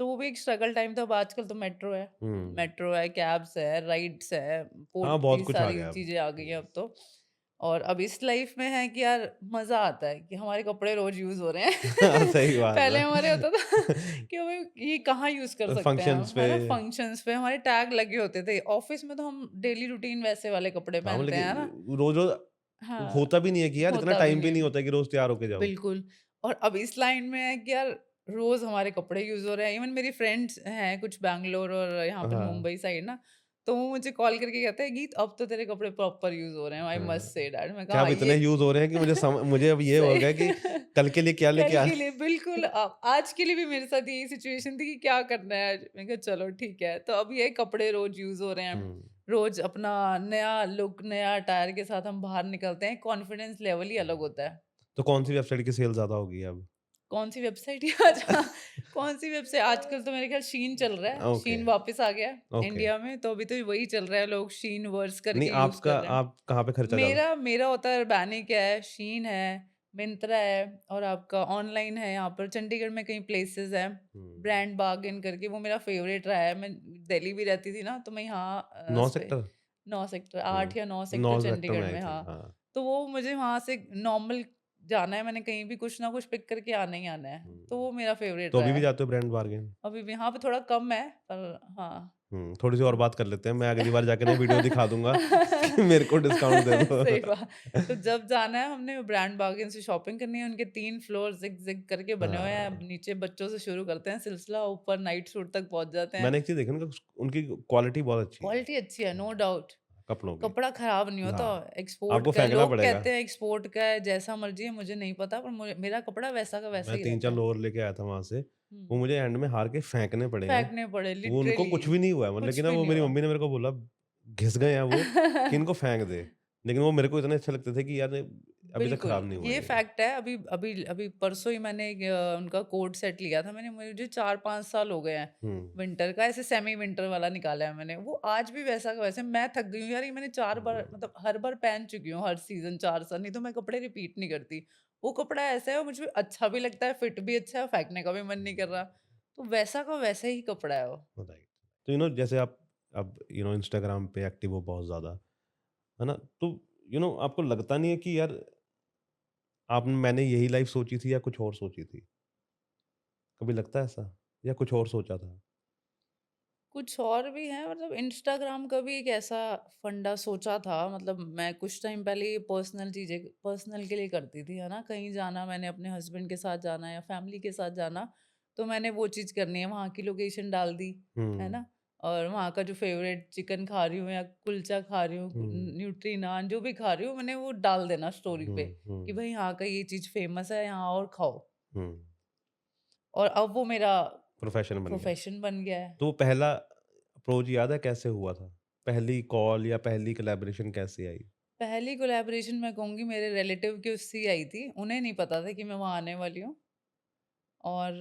तो वो भी एक स्ट्रगल टाइम था। अब आजकल तो हुँ। मेट्रो है, कैब्स है, राइड्स है, हाँ, पोर्ट बहुत की कुछ आ सारी गया अब। चीज़ें आ गई हैं हुँ। अब तो। और अब इस लाइफ में है कि यार मज़ा आता है कि हमारे कपड़े रोज़ यूज़ हो रहे हैं। हाँ, सही बात पहले हमारे होता था है। कि हमें ये कहाँ यूज़ कर सकते हैं फंक्शंस हम, पे है ना? फंक्शंस पे हमारे टैग लगे होते थे। ऑफ़िस में तो हम डेली रूटीन वैसे वाले कपड़े हाँ, मतलब पहनते हैं, है ना? कि रोज़-रोज़ हाँ, होता भी नहीं है कि यार इतना होता भी टाइम भी नहीं। नहीं होता कि रोज़ तैयार होके जाओ। बिल्कुल। और अब इस लाइन में है कि यार रोज़ हमारे कपड़े यूज़ हो रहे हैं। इवन मेरी फ्रेंड्स हैं कुछ बैंगलोर और यहाँ पे हाँ, मुंबई साइड ना, तो वो मुझे कॉल करके कहते हैं, "गीत अब तो तेरे कपड़े प्रॉपर यूज़ हो रहे हैं, आई मस्ट हाँ। Say that." मैं कहा, क्या अब "हाँ, इतने ये यूज़ हो रहे हैं कि मुझे अब ये हो सही।" गया कि कल के लिए क्या लेके कल आ के लिए बिल्कुल, आज के लिए भी मेरे साथ यही सिचुएशन थी कि क्या करना है आज? मैंने कहा चलो ठीक है। तो अब ये कपड़े रोज़ यूज़ हो रहे हैं। हुँ, रोज़ अपना नया लुक, नया अटायर के साथ हम बाहर निकलते हैं, कॉन्फिडेंस लेवल ही अलग हुँ। होता है। तो कौन-सी वेबसाइट की सेल ज़्यादा होगी अब? कौन-सी वेबसाइट है? अच्छा, कौन-सी वेबसाइट, आजकल तो मेरे ख़्याल शीन चल रहा है। ओके, शीन वापस आ गया है ओके। इंडिया में, तो अभी तो वही चल रहा है, लोग शीन वर्स नहीं करके यूज़ आपका कर रहे हैं। आप कहाँ पे खर्चा ज़्यादा मेरा मेरा होता है अर्बैनिक है, शीन है, मिंत्रा है, और आपका ऑनलाइन है, यहाँ पर चंडीगढ़ में कई प्लेसेस हैं, हुँ। ब्रांड बार्गेन करके, वो मेरा फ़ेवरेट रहा है। मैं दिल्ली भी रहती थी ना, तो मैं यहाँ 9 उस पे सेक्टर? 9 सेक्टर, हुँ। 8 या 9 सेक्टर 9 सेक्टर में चंडीगढ़ आई में, थिंक हाँ। हाँ। तो वो मुझे वहाँ से नॉर्मल जाना है, मैंने कहीं भी कुछ ना कुछ पिक करके आना ही आना है, तो हुँ। वो मेरा फ़ेवरेट तो रहा अभी भी है। जाते हो ब्रांड बार्गेन? अभी भी यहाँ पे थोड़ा कम है, पर हाँ। हुँ, थोड़ी-सी और बात कर लेते हैं। मैं अगली बार जाके ना वीडियो दिखा दूँगा कि मेरे को डिस्काउंट दे दो। सही बात। तो जब जाना है, हमने ब्रांड बार्गेन से शॉपिंग करनी है, उनके 3 फ्लोर ज़िग-ज़िग करके बने हुए हैं। अब हाँ, नीचे बच्चों से शुरू करते हैं सिलसिला, ऊपर नाइट सूट तक पहुँच जाते हैं। मैंने एक चीज़ देखी ना उनकी क्वालिटी बहुत अच्छी है। क्वालिटी अच्छी है, नो हाँ, डाउट। कपड़ों की। कपड़ा खराब नहीं होता। हाँ, एक्सपोर्ट आपको का है, फेंकना लोग पड़ेगा। कहते हैं एक्सपोर्ट का है, जैसा मर्ज़ी है, मुझे नहीं पता, पर मुझे मेरा कपड़ा वैसा का वैसा मैं ही 3-4 रहता है। लोअर लेके आया था वहाँ से, वो हुँ। मुझे एंड में हार के फेंकने पड़े हैं। फेंकने पड़े वो उनको लिटरली, कुछ भी नहीं हुआ है मतलब कि कुछ ना भी वो नहीं मेरी हुआ। मम्मी ने मेरे को बोला घिस गए हैं वो कि इनको फेंक दे। लेकिन वो मेरे को इतने अच्छे लगते थे कि यार अभी तक बिल्कुल, खराब नहीं हुआ ये ये। फैक्ट है। अभी अभी अभी परसों ही मैंने एक उनका कोट सेट लिया था मैंने, मुझे 4-5 साल हो गए हैं। हुँ, विंटर का ऐसे सेमी विंटर वाला निकाला है मैंने, वो आज भी वैसा का वैसे। मैं थक गई हूँ यार, ये मैंने 4 बार, हुँ, मतलब हर बार पहन चुकी हूँ, हर सीज़न 4 साल, नहीं तो मैं कपड़े रिपीट नहीं करती। वो कपड़ा ऐसा है, मुझे अच्छा भी लगता है, फिट भी अच्छा है, फेंकने का भी मन नहीं कर रहा। हुँ, तो वैसा का वैसा ही कपड़ा है वो। राइट। तो जैसे आप अब इंस्टाग्राम पे एक्टिव हो बहुत ज़्यादा, है ना? तो आपको लगता नहीं है कि यार आप मैंने यही लाइफ़ सोची थी या कुछ और सोची थी? कभी लगता है ऐसा? या कुछ और सोचा था? कुछ और भी है, मतलब इंस्टाग्राम का भी एक ऐसा फंडा सोचा था, मतलब मैं कुछ टाइम पहले ये पर्सनल चीज़ें पर्सनल के लिए करती थी, है ना? कहीं जाना, मैंने अपने हस्बैंड के साथ जाना या फैमिली के साथ जाना, तो मैंने वो चीज़ करनी है, वहाँ की लोकेशन डाल दी, है हुँ, ना? और वहाँ का जो फ़ेवरेट चिकन खा रही हूँ या कुलचा खा रही हूँ, हुँ, न्यूट्री नान जो भी खा रही हूँ, मैंने वो डाल देना स्टोरी पे हुँ, कि हुँ, भाई यहाँ का ये चीज़ फ़ेमस है, यहाँ और खाओ। हुँ। और अब वो मेरा प्रोफ़ेशन बन गया। प्रोफ़ेशन बन गया है। तो पहला अप्रोच याद है कैसे हुआ था? पहली कॉल या पहली कोलैबोरेशन कैसे आई? पहली कोलैबोरेशन मैं कहूँगी मेरे रिलेटिव की उससे ही आई थी। उन्हें नहीं पता था कि मैं वहाँ आने वाली हूँ। और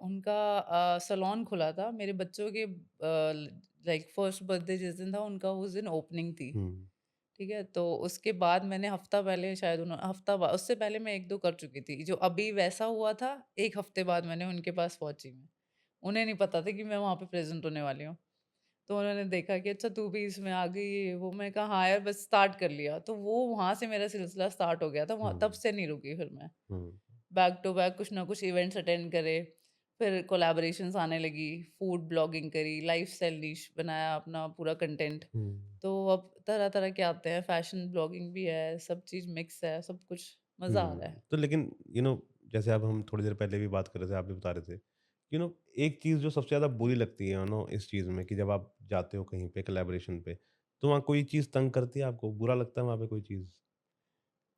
उनका सैलून खुला था। मेरे बच्चों के लाइक फर्स्ट बर्थडे जिस दिन था उनका उस दिन ओपनिंग थी। हुँ, ठीक है? तो उसके बाद मैंने हफ्ता पहले शायद हफ्ता बा उससे पहले मैं 1-2 कर चुकी थी। जो अभी वैसा हुआ था, 1 हफ्ते बाद मैंने उनके पास पहुँची मैं। उन्हें नहीं पता था कि मैं वहाँ पे प्रेज़ेंट होने वाली हूँ। तो उन्होंने देखा कि अच्छा तू भी इसमें आ गई ये वो। मैं कहा हाँ यार, बस स्टार्ट कर लिया। तो वो वहाँ से मेरा सिलसिला स्टार्ट हो गया था। वहाँ तब हुँ, से नहीं रुकी फिर मैं। हुँ, बैक टू बैक कुछ ना कुछ इवेंट्स अटेंड करे, फिर कोलैबोरेशंस आने लगी, फूड ब्लॉगिंग करी, लाइफ़स्टाइल निश बनाया अपना पूरा कंटेंट। हुँ, तो अब तरह-तरह के आते हैं, फैशन ब्लॉगिंग भी है, सब चीज़ मिक्स है, सब कुछ मज़ा आ रहा है। तो लेकिन जैसे अब हम थोड़ी देर पहले भी बात कर रहे थे, आप भी बता रहे थे, एक चीज़ जो सबसे ज़्यादा बुरी लगती है इस चीज़ में कि जब आप जाते हो कहीं पे कोलैबोरेशन पे, तो वहाँ कोई चीज़ तंग करती है आपको? बुरा लगता है वहाँ पे कोई चीज़?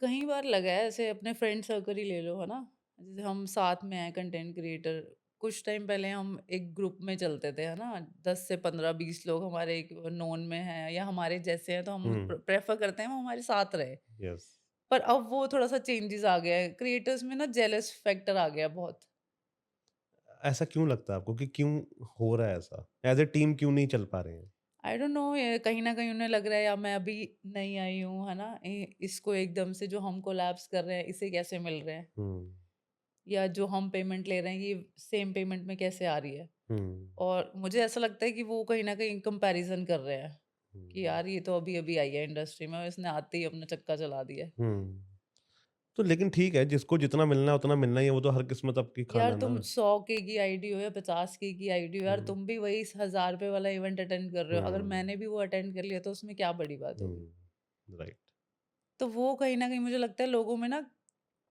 कई बार लगा है ऐसे अपने फ्रेंड सर्कल ही ले लो, है ना? जैसे हम साथ में हैं कंटेंट क्रिएटर, कुछ टाइम पहले हम एक ग्रुप में चलते थे, है ना? 10 से 15-20 लोग हमारे एक नोन में हैं या हमारे जैसे हैं तो हम हुँ, प्रेफ़र करते हैं वो हमारे साथ रहे। यस। पर अब वो थोड़ा-सा चेंजेज़ आ गया है, क्रिएटर्स में ना जेलस फैक्टर आ गया बहुत। ऐसा क्यों लगता है आपको कि क्यों हो रहा है ऐसा? एज़ अ टीम क्यों नहीं चल पा रहे हैं? आई डोंट नो, ये कहीं न कहीं उन्हें लग रहा है या मैं अभी नई आई हूँ, है ना? इसको एकदम से जो हम कोलैब्स कर रहे हैं, इसे कैसे मिल रहे हैं? हुँ, या जो हम पेमेंट ले रहे हैं, ये सेम पेमेंट में कैसे आ रही है? हुँ, और मुझे ऐसा लगता है कि वो कहीं न कहीं कंपैरिज़न कर रहे हैं, कि हुँ, यार ये तो अभी-अभी आई है इंडस्ट्री में और इसने आते ही अपना चक्का चला दिया है। हुँ। तो लेकिन ठीक है, जिसको जितना मिलना है उतना मिलना ही है, वो तो हर किस्मत आपकी यार खाना ना। तुम 100 के की आईडी हो या 50 के की आईडी हो, यार हुँ, तुम भी वही ₹1000 वाला इवेंट अटेंड कर रहे हो। अगर हुँ, मैंने भी वो अटेंड कर लिया तो उसमें क्या बड़ी बात होगी? हुँ, राइट। तो वो कहीं न कहीं मुझे लगता है लोगों में ना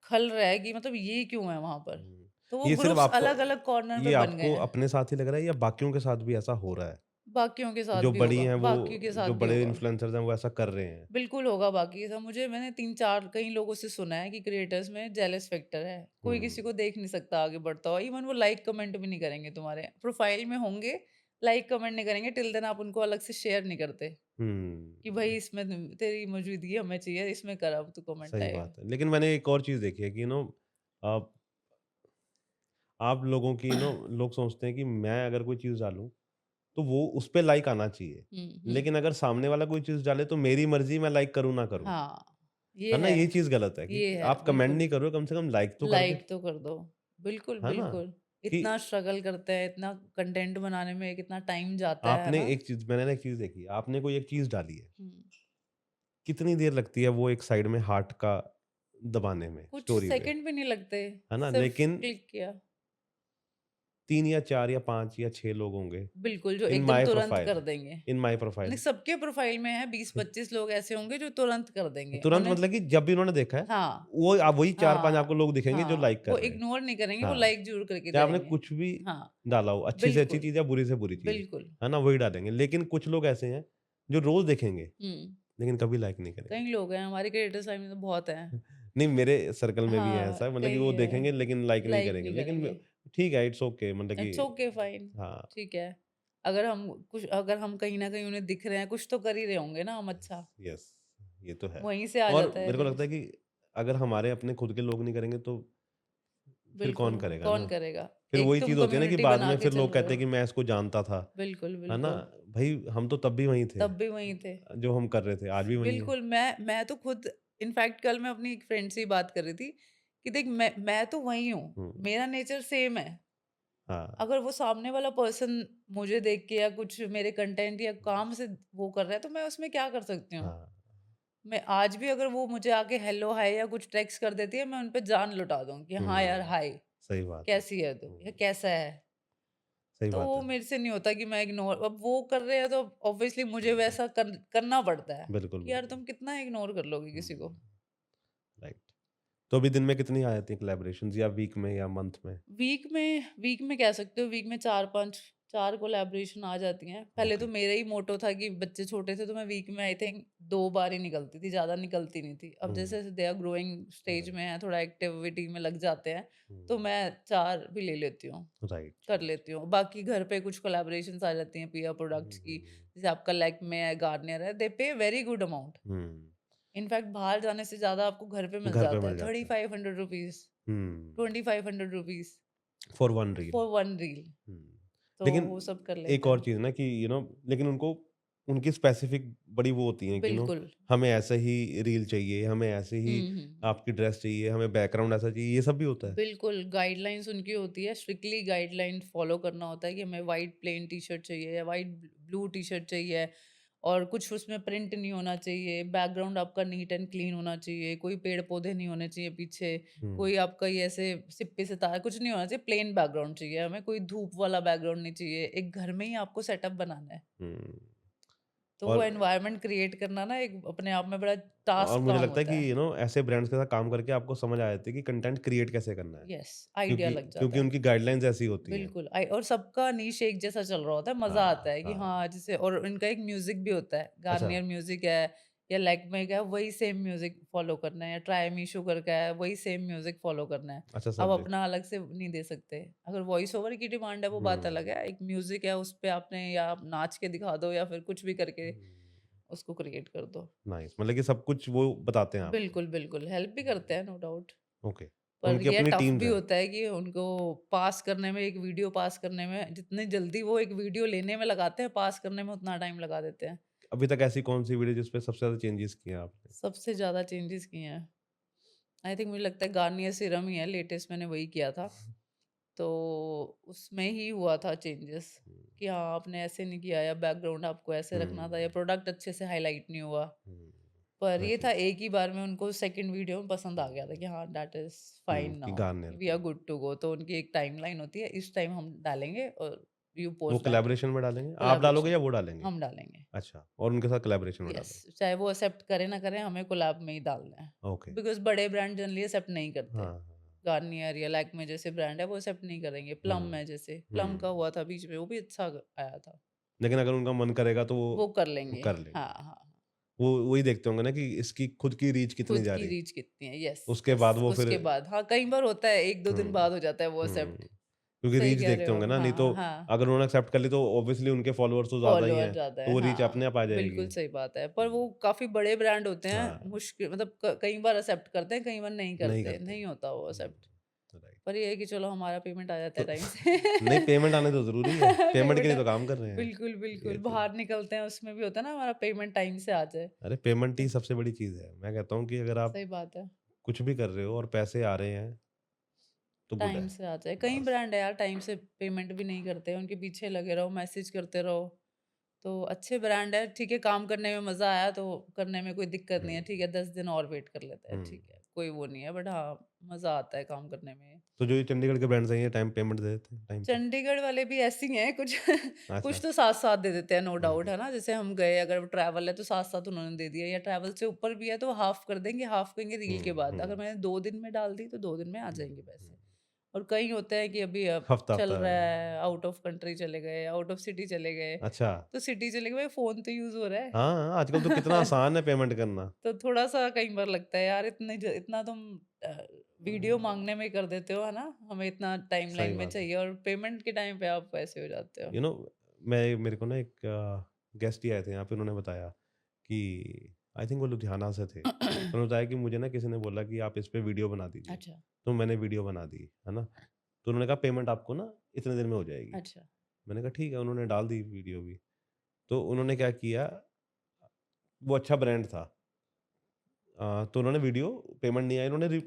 खल रहा है कि मतलब ये क्यों है वहाँ पर? हुँ। तो वो ये सिर्फ़ ग्रुप्स आपको अलग-अलग कॉर्नर पे ये बन गए आपको हैं। अपने साथ ही लग रहा है या बाकियों के साथ भी ऐसा हो रहा है? बाकियों के साथ जो भी बड़ी होगा, हैं वो बाकियों के साथ जो भी बड़े होगा। इन्फ्लुएंसर्स हैं वो ऐसा कर रहे हैं? बिल्कुल होगा बाकी सब। मैंने 3-4 कई लोगों से सुना है कि क्रिएटर्स में जेलस फैक्टर है। कोई किसी हुँ, को देख नहीं सकता आगे बढ़ता हुआ। इवन वो लाइक कमेंट भी नहीं करेंगे तुम्हारे। प्रोफाइल में होंगे, लाइक कमेंट नहीं करेंगे टिल देन आप उनको अलग से शेयर नहीं करते कि भाई हुँ, इसमें तेरी मौजूदगी हमें चाहिए, इसमें कर अब तू कमेंट सही आएगा। बात है। लेकिन मैंने एक और चीज़ देखी है कि आप आप लोगों की लोग सोचते हैं कि मैं अगर कोई चीज़ डालूँ, तो वो उस पे लाइक आना चाहिए। हुँ, हुँ। लेकिन अगर सामने वाला कोई चीज़ डाले तो मेरी मर्ज़ी मैं लाइक करूँ ना करूँ। हाँ, है ये ना? है, ये चीज़ गलत है कि ये है, आप कमेंट बिल्कुल। नहीं करो, कम से कम लाइक तो कर दे। लाइक तो कर दो। बिल्कुल, है ना? बिल्कुल। कि इतना स्ट्रगल करते हैं, इतना कंटेंट बनाने में कितना टाइम जाता है आपने ना? एक चीज़ मैंने ना एक चीज़ देखी, आपने कोई एक चीज़ डाली है, हुँ। कितनी देर लगती है वो एक साइड में हार्ट का दबाने में, कुछ स्टोरी पे, सेकंड भी नहीं लगते, है ना? सिर्फ लेकिन क्लिक किया। 3 या 4 या 5 या 6 लोग होंगे बिल्कुल, जो इन एकदम माय तुरंत प्रोफाइल कर देंगे। इन माय नहीं, प्रोफाइल सबके प्रोफाइल में है 20-25 लोग ऐसे होंगे जो तुरंत कर देंगे। तुरंत उन्हें मतलब कि जब भी उन्होंने देखा है, हाँ, वो वही 4-5 आपको हाँ, लोग दिखेंगे जो हाँ, लाइक कर वो रहे हैं। इग्नोर नहीं करेंगे, वो हाँ, लाइक ज़रूर करके चाहे आपने जाएँगे। कुछ भी हाँ, डाला हो, अच्छी से अच्छी बिल्कुल, चीज़ या बुरी से बुरी चीज़, बिल्कुल। है ना? वही डालेंगे। लेकिन कुछ लोग ऐसे हैं, जो रोज़ देखेंगे, हुँ, लेकिन कभी लाइक नहीं करेंगे। कई लोग हैं, हमारे क्रिएटर साइड में तो बहुत हैं। नहीं, मेरे सर्कल में भी है हाँ, ऐसा, मतलब कि कई वो है, देखेंगे लेकिन लाइक नहीं लाइक करेंगे। नहीं लेकिन करेंगे। ठीक है, इट्स ओके, मतलब कि इट्स ओके फाइन, हाँ, ठीक है। अगर हम कहीं न कहीं उन्हें दिख रहे हैं, कुछ तो कर ही रहे होंगे ना हम अच्छा, यस, ये तो है। वहीं से आ और जाता है मेरे को लगता है रील्स। कि अगर हमारे अपने खुद के लोग नहीं करेंगे तो फिर कौन बिल्कुल, करेगा कौन ना? करेगा? फिर एक वही तुम चीज़ होती है ना कि कम्युनिटी बाद बना में के फिर चल लोग रहे कहते हो। हैं कि मैं इसको जानता था, बिल्कुल, है ना? बिल्कुल। भई हम तो तब भी वहीं थे, तब भी वहीं थे। जो हम कर रहे थे, आज भी वही हैं। बिल्कुल, मैं तो खुद इनफैक्ट कल मैं अपनी एक फ्रेंड से ही बात कर रही थी कि देख मैं तो वही हूँ, हुँ, मेरा नेचर सेम है। हाँ, अगर वो सामने वाला पर्सन मुझे देख के या कुछ मेरे कंटेंट या काम से वो कर रहा है, तो मैं उसमें क्या कर सकती हूँ? हाँ, मैं आज भी अगर वो मुझे आके हेलो, हाय या कुछ टेक्स्ट कर देती है, मैं उन पे जान लुटा दूँ कि हाँ यार, हुँ, हाय, सही बात है। कैसी है तू? या हुँ, कैसा है? सही तो बात वो है। मेरे से नहीं होता कि मैं इग्नोर, अब वो कर रहे हैं तो ऑब्वियसली मुझे वैसा करना पड़ता है बिल्कुल, कि यार बिल्कुल। तुम कितना इग्नोर कर लोगे हुँ, किसी को। राइट। तो अभी दिन में कितनी आ जाती है कोलैबोरेशंस या वीक में या मंथ में? वीक में कह सकते हो, वीक में 4-5 4 कोलैबोरेशन आ जाती हैं। पहले ओके। तो मेरा ही मोटो था कि बच्चे छोटे थे तो मैं वीक में आई थिंक 2 बार ही निकलती थी, ज़्यादा निकलती नहीं थी। अब हुँ, जैसे-जैसे they are growing stage right. में हैं, थोड़ा एक्टिविटी में लग जाते हैं, तो हुँ, मैं 4 भी ले लेती हूँ, राइट, कर राइट। लेती हूँ। बाकी घर पे कुछ कोलैबोरेशंस आ जाती हैं पिया हुँ, प्रोडक्ट्स की, हुँ, जैसे आपका लैक्मे है, गार्नियर है, दे पे वेरी गुड अमाउंट। हुँ। इनफैक्ट बाहर जाने से ज़्यादा आपको घर पे मिल घर पे जाता है, मिल जाता है। 3500 रुपीज़, हुँ, 2500 rupees for one reel. For 1 reel, हुँ। तो लेकिन वो सब कर एक लेते और हैं। चीज़ ना कि लेकिन उनको उनकी स्पेसिफिक बड़ी वो होती है कि बिल्कुल। हमें ऐसा ही रील चाहिए, हमें ऐसे ही हुँ, हुँ। आपकी ड्रेस चाहिए, हमें बैकग्राउंड ऐसा चाहिए, ये सब भी होता है? बिल्कुल, गाइडलाइंस उनकी होती है, स्ट्रिक्टली गाइडलाइन फ़ॉलो करना होता है कि हमें व्हाइट प्लेन टी-शर्ट चाहिए या व्हाइट ब्लू टी-शर्ट चाहिए और कुछ उसमें प्रिंट नहीं होना चाहिए, बैकग्राउंड आपका नीट एंड क्लीन होना चाहिए, कोई पेड़-पौधे नहीं होने चाहिए पीछे, हुँ, कोई आपका ये ऐसे सिप्पी-सितारा कुछ नहीं होना चाहिए, प्लेन बैकग्राउंड चाहिए हमें, कोई धूप वाला बैकग्राउंड नहीं चाहिए। एक घर में ही आपको सेटअप बनाना है, हुँ। तो वो और एनवायरनमेंट क्रिएट करना ना एक अपने आप में बड़ा और टास्क मुझे काम लगता है होता कि है। ऐसे ब्रांड्स के साथ काम करके आपको समझ आ जाती है कि कंटेंट क्रिएट कैसे करना है। यस, आइडिया क्योंकि लग क्योंकि जाता है। उनकी गाइडलाइंस ऐसी होती हैं। बिल्कुल, आई और सबका नीश एक जैसा चल रहा होता है, मज़ा आता हाँ, है कि हाँ। हाँ, जैसे और इनका एक म्यूज़िक भी होता है, अच्छा, गार्नियर म्यूज़िक है या लैक्मे का है, वही सेम म्यूज़िक फ़ॉलो करना है या ट्राई मी शुगर का है, वही सेम म्यूज़िक फ़ॉलो करना है। अच्छा आप सब्जेक्ट। अपना अलग से नहीं दे सकते। अगर वॉइस ओवर की डिमांड है, वो बात अलग हुँ, है, एक म्यूज़िक है, उस पे आपने या आप नाच के दिखा दो या फिर कुछ भी करके हुँ। उसको क्रिएट कर दो। नाइस मतलब कि सब कुछ वो बताते हैं आपको। बिल्कुल, बिल्कुल, हेल्प भी करते हैं, नो डाउट। ओके, तो पर उनकी ये अपनी टफ टीम्स भी हैं। होता है कि उनको पास करने में एक वीडियो पास करने में जितनी जल्दी वो एक वीडियो लेने में लगाते हैं, पास करने में उतना टाइम लगा देते हैं। अभी तक ऐसी कौन-सी वीडियो जिस पे सबसे ज़्यादा चेंजेस किए हैं आपने? सबसे ज़्यादा चेंजेस किए हैं। आई थिंक मुझे लगता है गार्नियर सीरम ही है लेटेस्ट मैंने वही किया था। तो उसमें ही हुआ था चेंजेस हुँ, कि हाँ, आपने ऐसे नहीं किया या बैकग्राउंड आपको ऐसे रखना था या हुँ, प्रोडक्ट अच्छे से हाइलाइट नहीं हुआ। हुँ, पर ये था राइट। एक ही बार में उनको सेकंड वीडियो में पसंद आ गया था हुँ, कि हाँ, दैट इज़ फाइन कि नाउ, गार्नियर वी का आर है। Good to go. तो उनकी एक टाइमलाइन होती है, इस टाइम हम डालेंगे और यू वो पोस्ट दैट कोलैबोरेशन में डालेंगे? आप डालोगे कोलैबोरेशन या वो डालेंगे? हम डालेंगे। अच्छा और उनके साथ कोलैबोरेशन में यस, डालोगे? चाहे वो एक्सेप्ट करें ना करें, हमें कोलैब में ही डालना है। ओके। बिकॉज़ बड़े ब्रांड जनरली एक्सेप्ट नहीं हाँ, करते। हाँ, हाँ। गार्नियर या लैक्मे जैसे ब्रांड है, वो एक्सेप्ट नहीं करेंगे। प्लम हुँ, है जैसे, प्लम का हुँ। हुआ था बीच में, वो भी अच्छा आया था। लेकिन अगर उनका मन करेगा तो वो कर वो लेंगे। कर हाँ, लेंगे। हाँ, हाँ। वो वही देखते होंगे ना कि इसकी खुद की रीच कितनी खुद जा की रही है। रीच कितनी है, यस, उसके यस। बाद वो फिर उसके बाद हाँ, कई बार होता है 1-2 दिन हुँ, बाद हो जाता है वो हुँ। एक्सेप्ट। क्योंकि सही रीच कह रहे देखते हो। होंगे ना, नहीं तो हाँ, हाँ। अगर उन्होंने एक्सेप्ट कर ली तो ऑब्वियसली उनके फॉलोअर्स तो ज़्यादा ही फॉलोअर हैं, ज़्यादा तो है, वो रीच अपने हाँ। आप आ जाएगी। बिल्कुल सही बात है। पर हुँ, वो काफ़ी बड़े ब्रांड होते हैं, हाँ, मुश्किल मतलब कई बार एक्सेप्ट करते हैं, कई बार नहीं नहीं करते, करते। नहीं होता वो हुँ, एक्सेप्ट। राइट। पर ये है कि चलो हमारा पेमेंट आ जाता तो है टाइम से। नहीं पेमेंट आने तो ज़रूरी है, पेमेंट के पेमेंट लिए तो काम कर रहे हैं। बिल्कुल, बिल्कुल। ये तो बाहर निकलते हैं उसमें भी होता है ना हमारा पेमेंट टाइम से आ जाए। अरे पेमेंट ही तो सबसे बड़ी चीज़ है। मैं कहता हूँ कि अगर आप सही बात है। कुछ भी कर रहे हो और पैसे आ रहे हैं, तो गुड टाइम है। से आ जाए। कई बस। ब्रांड है यार टाइम से पेमेंट भी नहीं करते, उनके पीछे लगे रहो, मैसेज करते रहो। तो अच्छे ब्रांड है, ठीक है काम करने में मज़ा आया तो करने में कोई दिक्कत नहीं हुँ, है, ठीक है 10 दिन और वेट कर लेते हैं, हुँ। ठीक है, कोई वो नहीं है बट हाँ, मज़ा आता है काम करने में। तो जो ये चंडीगढ़ के ब्रांड्स हैं, ये टाइम पेमेंट दे देते हैं टाइम पे? चंडीगढ़ वाले भी ऐसे ही हैं कुछ कुछ अच्छा। तो साथ-साथ दे देते हैं नो हुँ, डाउट हुँ, है ना, जैसे हम गए अगर ट्रैवल है तो साथ-साथ उन्होंने दे दिया या ट्रैवल से ऊपर भी है तो हाफ कर देंगे, हाफ कहेंगे रील के हुँ, बाद। अगर हुँ, मैंने 2 दिन में डाल दी तो 2 दिन में आ हुँ, जाएँगे हुँ। पैसे। और कई होते हैं कि अभी चल हफ्ता-हफ्ता रहा है, आउट ऑफ कंट्री चले गए, आउट ऑफ सिटी चले गए, अच्छा। तो सिटी चले गए भाई फ़ोन तो यूज़ हो रहा है। हाँ, हाँ, आजकल तो कितना आसान है पेमेंट करना। तो थोड़ा-सा कई बार लगता है यार इतना तुम अ, वीडियो हुँ, माँगने में कर देते हो, है ना? हमें इतना टाइमलाइन सही में बात है। चाहिए और पेमेंट के टाइम पे आप वैसे हो जाते हो। यू नो मैं मेरे को ना एक गेस्ट ही आए थे यहाँ पे उन्होंने बताया कि आई थिंक वो लुधियाना से थे। उन्होंने बताया कि मुझे ना किसी ने बोला कि आप इस पे वीडियो बना दीजिए। अच्छा, तो मैंने वीडियो बना दी, है ना? तो उन्होंने कहा पेमेंट आपको ना इतने दिन में हो जाएगी। अच्छा, मैंने कहा ठीक है, उन्होंने डाल दी वीडियो भी। तो उन्होंने क्या किया, वो अच्छा ब्रांड था। तो उन्होंने वीडियो पेमेंट नहीं आई, उन्होंने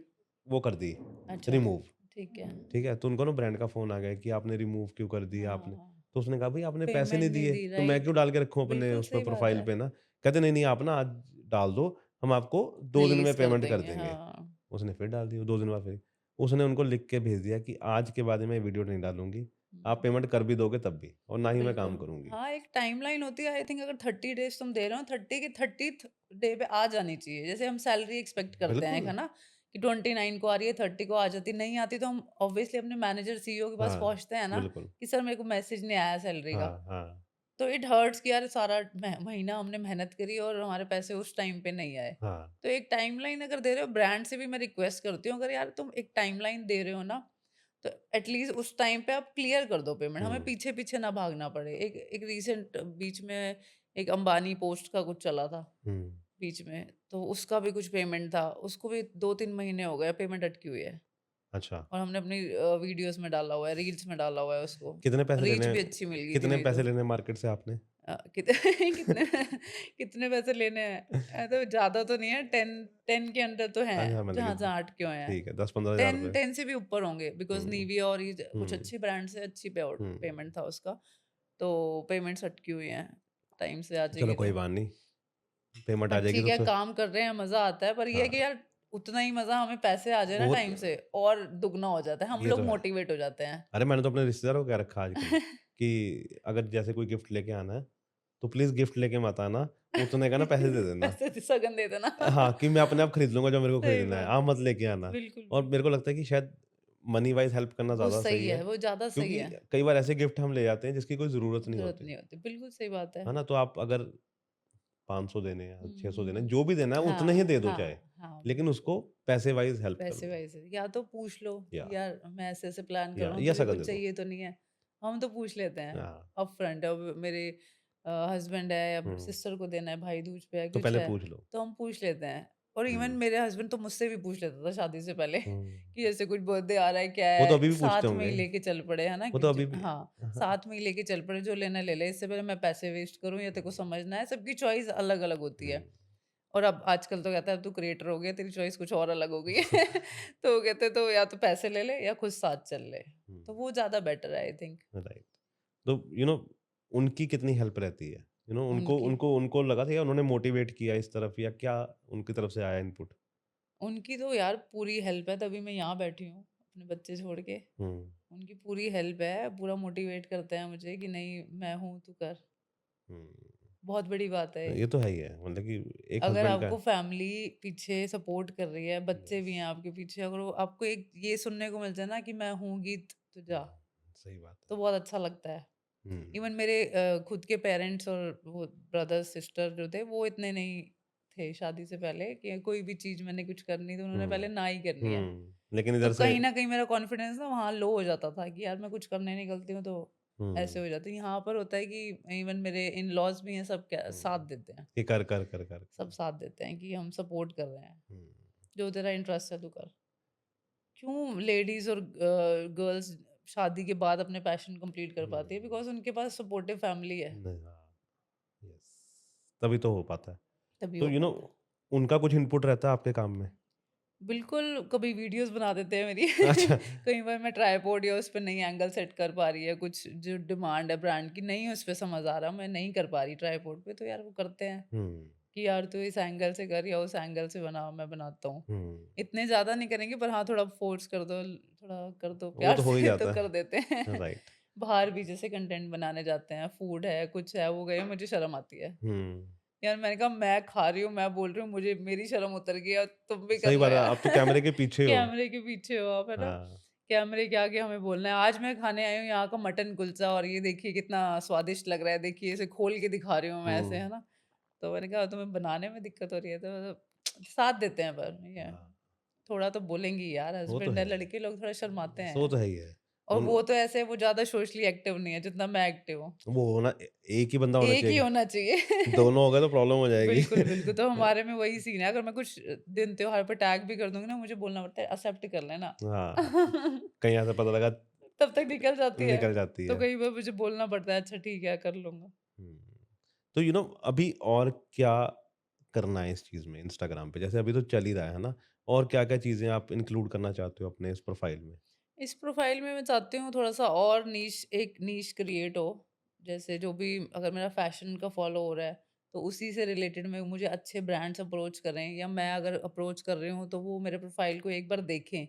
वो कर दी, अच्छा, रिमूव। ठीक है। ठीक है? तो उनको ना ब्रांड का फ़ोन आ गया कि आपने रिमूव क्यों कर दिया आपने? हाँ, तो उसने कहा भई आपने पैसे नहीं पेमेंट नहीं दिए, दी तो मैं राइट, क्यों डाल के रखूँ अपने बिल्कुल उस पे सही बात प्रोफ़ाइल है। पे ना? कहते नहीं, नहीं आप ना आज डाल दो, हम आपको 2 दिन में रिलीज़ कर पेमेंट कर देंगे, देंगे। हाँ। उसने फिर डाल दी, वो 2 दिन बाद फिर उसने उनको लिख के भेज दिया कि आज के बाद मैं वीडियो नहीं डालूँगी, आप हुँ, पेमेंट कर भी दोगे तब भी और ना ही मैं काम बिल्कुल। करूँगी। हाँ, एक टाइमलाइन होती है आई थिंक अगर 30 डेज़ तुम दे रहे हो 30 के 30th डे पे आ जानी चाहिए। जैसे हम सैलरी एक्सपेक्ट करते हैं, बिल्कुल। है ना? कि 29 को आ रही है, 30 को आ जाती, नहीं आती तो हम ऑब्वियसली अपने मैनेजर, सीईओ के पास हाँ, पहुँचते हैं ना, बिल्कुल। कि सर मेरे को मैसेज नहीं आया सैलरी का। हाँ, हाँ, तो इट हर्ट्स कि यार सारा महीना हमने मेहनत करी और हमारे पैसे उस टाइम पे नहीं आए। हाँ। तो एक टाइमलाइन अगर दे रहे हो, ब्रांड से भी मैं रिक्वेस्ट करती हूँ, अगर यार तुम एक टाइमलाइन दे रहे हो ना, तो एटलीस्ट उस टाइम पे आप क्लियर कर दो पेमेंट, हमें हुँ, पीछे-पीछे ना भागना पड़े। एक एक रीसेंट बीच में एक अंबानी पोस्ट का कुछ चला था हुँ। बीच में, तो उसका भी कुछ पेमेंट था, उसको भी 2-3 महीने हो गए पेमेंट अटकी हुई है। अच्छा। और हमने अपनी वीडियोज़ में डाला हुआ है, रील्स में डाला हुआ है उसको। कितने पैसे रीच लेने भी अच्छी मिल गई थी कितने मेरी पैसे तो। लेने मार्केट से आपने? कित कितने कितने पैसे लेने हैं? तो ज़्यादा तो नहीं है, 10 10 के अंडर तो अच्छा, हैं, मतलब कि जहाँ-जहाँ अटके हुए हैं। ठीक है, 10-15 हज़ार 10 रुपए। 10 से भी ऊपर होंगे, बिकॉज़ हुँ, निविया और ये कुछ हुँ, अच्छी ब्रांड से अच्छी हुँ। पेमेंट था उसका। तो पेमेंट्स अटकी हुई हैं, टाइम से आ चलो जाएगी कोई तो। बात नहीं, पेमेंट आ पर जाएगी ठीक तो है, स काम कर रहे हैं, मज़ा आता है, पर ये है कि हाँ, यार उतना ही मज़ा हमें पैसे आ जाए ना वो टाइम से, और दुगना हो जाता है, हम ये लोग तो है। मोटिवेट हो जाते हैं। अरे मैंने तो अपने रिश्तेदारों को कह रखा है आजकल कि अगर जैसे कोई गिफ्ट लेके आना है, तो प्लीज़ गिफ्ट लेके मत आना, उतने का ना पैसे दे देना। पैसे सगन दे देना। हाँ, कि मैं अपने आप खरीद लूँगा जो मेरे को सही खरीदना है, बात आप है। मत लेके आना। बिल्कुल, और मेरे बिल्कुल। को लगता है कि शायद मनी वाइज़ हेल्प करना वो ज़्यादा सही सही है, है, वो ज़्यादा सही क्योंकि है। कई बार ऐसे गिफ्ट हम ले जाते हैं जिसकी कोई ज़रूरत नहीं ज़रूरत होती, नहीं होती। बिल्कुल सही बात है। है ना? तो आप अगर 500 देने हैं, हुँ, 600 देने हैं, हुँ। जो भी देना है उतने ही हाँ, दे दो चाहे, हाँ, हाँ। लेकिन उसको पैसे वाइज़ हेल्प कर पैसे दो। वैसे या तो पूछ लो या कि यार मैं ऐसे-ऐसे प्लान कर रहा हूँ, या तुझे शगन दे कुछ दो। चाहिए तो नहीं है? हम तो पूछ लेते हैं हाँ, अपफ्रंट। अब मेरे हस्बैंड है, अब हुँ, सिस्टर को देना है, भाई दूज पे है, तो कुछ पहले है, पूछ लो। तो हम पूछ लेते हैं। और इवन हुँ, मेरे हस्बैंड तो मुझसे भी पूछ लेता था शादी से पहले हुँ। कि जैसे कुछ बर्थडे आ रहा है, क्या वो तो है? अभी भी पूछते साथ में ही होंगे, लेके चल पड़े, है ना? वो कि तो ज अभी भी हाँ, हाँ, साथ में ही लेके चल पड़े, जो लेना ले ले, इससे पहले मैं पैसे वेस्ट करूँ या तेरे को समझना है, सबकी चॉइस अलग-अलग होती हुँ। है। और अब आजकल तो कहता है अब तू क्रिएटर हो गया, तेरी चॉइस कुछ और अलग हो गई है। तो वो कहते हैं तो या तो पैसे ले ले या खुद साथ चल ले। हुँ, तो वो ज़्यादा बेटर है आई थिंक। राइट। तो उनकी कितनी हेल्प रहती है? उनको उनकी उनको उनको लगा था या उन्होंने मोटिवेट किया इस तरफ या क्या उनकी तरफ से आया इनपुट? उनकी तो यार पूरी हेल्प है, तभी मैं यहाँ बैठी हूँ, अपने बच्चे छोड़ के। हुँ, उनकी पूरी हेल्प है, पूरा मोटिवेट करते हैं मुझे कि नहीं मैं हूँ, तू कर। हुँ। बहुत बड़ी बात है ये। ये तो है ही है, मतलब कि एक अगर हस्बैंड का आपको फैमिली पीछे सपोर्ट कर रही है, बच्चे यस। भी हैं आपके पीछे, अगर वो आपको एक ये सुनने को मिल जाए ना कि मैं हूँ गीत, तो हुँ, जा, सही बात तो है। बहुत अच्छा लगता है। हुँ, इवन मेरे खुद के पेरेंट्स और वो ब्रदर सिस्टर जो थे वो इतने नहीं थे शादी से पहले कि कोई भी चीज़ मैंने कुछ करनी तो उन्होंने पहले हुँ, ना ही करनी है। हुँ। लेकिन तो इधर से कहीं न कहीं मेरा कॉन्फिडेंस ना वहाँ लो हो जाता था कि यार मैं कुछ करने निकलती हूँ तो ऐसे हुँ, हो जाता है। यहाँ पर होता है कि इवन मेरे इन-लॉज़ भी हैं, सब क्या साथ हुँ। देते हैं। कि कर, कर, कर, कर, सब कर। साथ देते हैं कि हम सपोर्ट कर रहे हैं। हुँ, जो तेरा इंटरेस्ट है तू कर। क्यों लेडीज़ और गर्ल्स शादी के बाद अपने पैशन कंप्लीट कर हुँ। पाती है? बिकॉज़ उनके पास सपोर्टिव फैमिली है, नहीं, हाँ, यस। तभी तो हो पाता है। तभी तो हो पाता है। उनका कुछ इनपुट रहता है आपके काम में? बिल्कुल, कभी वीडियोज़ बना देते हैं मेरी। अच्छा। कई बार मैं ट्राइपॉड या उस पे नई एंगल सेट कर पा रही है, कुछ जो डिमांड है ब्रांड की नहीं उस पे समझ आ रहा, मैं नहीं कर पा रही ट्राइपॉड पे, तो यार वो करते हैं हुँ, कि यार तू इस एंगल से कर या उस एंगल से बना, मैं बनाता हूँ। हुँ। इतने ज़्यादा नहीं करेंगे पर हाँ, थोड़ा फ़ोर्स कर दो, थोड़ा कर दो वो प्यार तो हो ही से तो जाता कर देते है। हैं। राइट। बाहर भी जैसे कंटेंट बनाने जाते हैं, फूड है, कुछ है, वो गए मुझे शर्म आती है। हुँ। यार मैंने कहा मैं खा रही हूँ, मैं बोल रही हूँ, मुझे मेरी शर्म उतर गई है, तुम भी कर सही लो बात है, यार। आप तो कैमरे के पीछे हो। कैमरे के पीछे हो आप, है ना? हाँ। कैमरे के आगे हमें बोलना है, आज मैं खाने आई हूँ यहाँ का मटन कुलचा और ये देखिए कितना स्वादिष्ट लग रहा है, देखिए इसे खोल के दिखा रही हूँ मैं ऐसे, हुँ। है ना? तो मैंने कहा तुम्हें बनाने में दिक्कत हो रही है तो साथ देते हैं पर ये है। हाँ, थोड़ा तो बोलेंगे ही यार, वो तो हस्बैंड है, है। लड़के लोग थोड़ा शर्माते वो हैं। तो है ही है। और उन वो तो ऐसे वो ज़्यादा सोशली एक्टिव नहीं है जितना मैं एक्टिव हूँ। वो होना एक ही बंदा होना एक ही चाहिए। होना चाहिए। दोनों हो गए तो प्रॉब्लम हो जाएगी। बिल्कुल, बिल्कुल, तो हमारे में वही सीन है, अगर मैं कुछ दिन त्योहार पे टैग भी कर दूँगी ना, मुझे बोलना पड़ता है एक्सेप्ट कर लेना। हाँ, कहीं ऐसा पता लगा तब तक निकल जाती है। निकल जाती तो है। कई बार मुझे बोलना पड़ता है, अच्छा ठीक है, कर लूँगा। हुँ। तो अभी और क्या करना है इस चीज़ में इंस्टाग्राम पे? जैसे अभी तो चल ही रहा है ना? और क्या-क्या चीज़ें आप इंक्लूड करना चाहते हो अपने इस प्रोफ़ाइल में? इस प्रोफ़ाइल में मैं चाहती हूँ थोड़ा-सा और एक नीश क्रिएट हो। जैसे जो भी अगर मेरा फ़ैशन का फ़ॉलो हो रहा है, तो उसी से रिलेटेड में मुझे अच्छे ब्रांड्स अप्रोच करें, या मैं अगर अप्रोच कर रही हूँ, तो वो मेरे प्रोफ़ाइल को एक बार देखें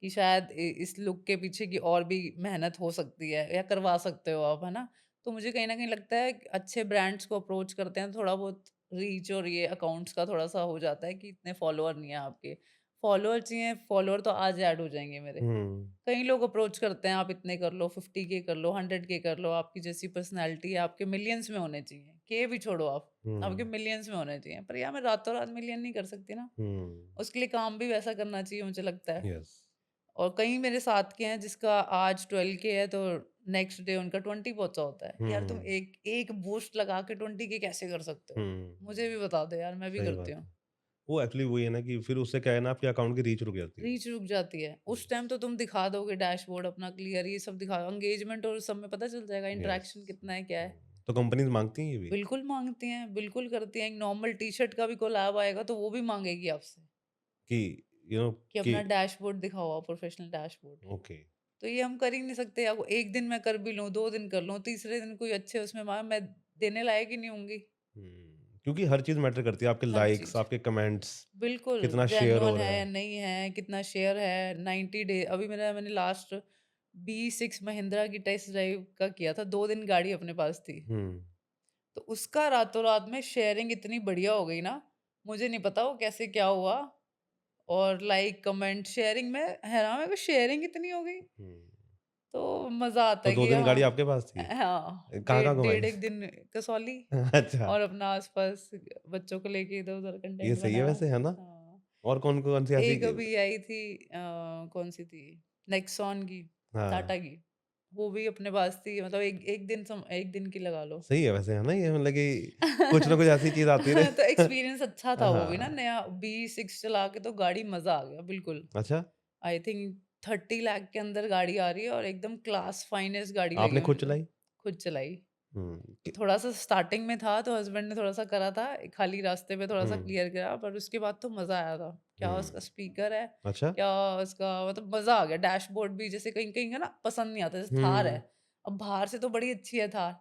कि शायद इस लुक के पीछे की और भी मेहनत हो सकती है या करवा सकते हो आप, है ना? तो मुझे कहीं न कहीं लगता है कि अच्छे ब्रांड्स को अप्रोच करते हैं, थोड़ा बहुत रीच और ये अकाउंट्स का थोड़ा-सा हो जाता है कि इतने फ़ॉलोअर नहीं है आपके। फॉलोअर चाहिए, फॉलोअर तो आज ऐड हो जाएँगे मेरे। हुँ, कई लोग अप्रोच करते हैं, आप इतने कर लो, 50 के कर लो, 100 के कर लो, आपकी जैसी पर्सनैलिटी है, आपके मिलियंस में होने चाहिए। के भी छोड़ो आप, आपके हुँ, मिलियंस में होने चाहिए। पर यार मैं रातों-रात मिलियन नहीं कर सकती ना, हुँ, उसके लिए काम भी वैसा करना चाहिए मुझे लगता है। यस। और कई मेरे साथ के हैं जिसका आज 12 के है तो नेक्स्ट डे उनका 20 पहुँचा होता है। यार तुम हुँ, एक एक बूस्ट लगा के 20 के कैसे कर सकते हो? हुँ, मुझे भी बता दो यार, मैं भी सही करती बात हूँ। है। वो एक्चुअली वही है ना कि फिर उससे क्या है ना आपके अकाउंट की रीच रुक जाती है। रीच रुक जाती है। उस यस, टाइम तो तुम दिखा दोगे डैशबोर्ड अपना क्लियर, ये सब दिखा एंगेजमेंट और सब में पता चल जाएगा यस। इंटरेक्शन कितना है, क्या हुँ, है। तो कंपनीज़ माँगती हैं ये भी बिल्कुल माँगती हैं, बिल्कुल करती हैं। एक नॉर्मल टी-शर्ट का भी कोलैब आएगा तो वो भी माँगेगी आपसे कि यू नो कि कि अपना डैशबोर्ड दिखाओ, प्रोफेशनल डैशबोर्ड। ओके। तो ये हम कर ही नहीं सकते। अब 1 दिन मैं कर भी लूँ, 2 दिन कर लूँ, तीसरे दिन कोई अच्छे उसमें मैं देने लायक ही नहीं होंगी, हुँ, क्योंकि हर चीज़ मैटर करती है, आपके हर लाइक्स, चीज़। आपके कमेंट्स, बिल्कुल, कितना शेयर हो जेन्युइन रहा है या है। नहीं है, कितना शेयर है, 90 डे अभी मैंने लास्ट B6 महिंद्रा की टेस्ट ड्राइव का किया था, 2 दिन गाड़ी अपने पास थी। हुँ, तो उसका रातों-रात में शेयरिंग इतनी बढ़िया हो गई ना, मुझे नहीं पता वो कैसे क्या हुआ और लाइक, कमेंट, शेयरिंग में हैरान, मेरे को शेयरिंग इतनी हो गई। हुँ। तो मज़ा आता तो है 2 कि दिन गाड़ी हाँ आपके पास थी? हाँ, कहाँ-कहाँ डेढ़ घुमाई? 1 दिन कसौली अच्छा, और अपना आस-पास बच्चों को लेके इधर-उधर ये कंटेंट सही है बनाया। वैसे, है ना? हाँ, और कौन-कौन सी ऐसी एक क अभी आई थी कौन-सी थी? नेक्सॉन की, हाँ, टाटा की, वो भी अपने पास थी, मतलब एक एक दिन 1 दिन की लगा लो। सही है वैसे, है ना? ये मतलब कि कुछ ना कुछ ऐसी चीज़ आती रहे। तो एक्सपीरियंस अच्छा था वो भी ना, हाँ, नया B6 चला के तो गाड़ी मज़ा आ गया बिल्कुल। अच्छा, आई थिंक 30 लाख के अंदर गाड़ी आ रही है और एकदम क्लास फाइनेस्ट गाड़ी लगी आपने खुद मुझे तो। चलाई? खुद चलाई। हुँ, तो कि थोड़ा-सा स्टार्टिंग में था तो हस्बैंड ने थोड़ा-सा करा था, खाली रास्ते पे थोड़ा-सा हुँ, क्लियर करा, पर उसके बाद तो मज़ा आया था। क्या उसका हुँ, स्पीकर है, अच्छा? क्या उसका, मतलब मज़ा आ गया। डैशबोर्ड भी जैसे कहीं-कहीं का ना पसंद नहीं आता, जैसे थार है। हुँ, अब बाहर से तो बड़ी अच्छी है थार,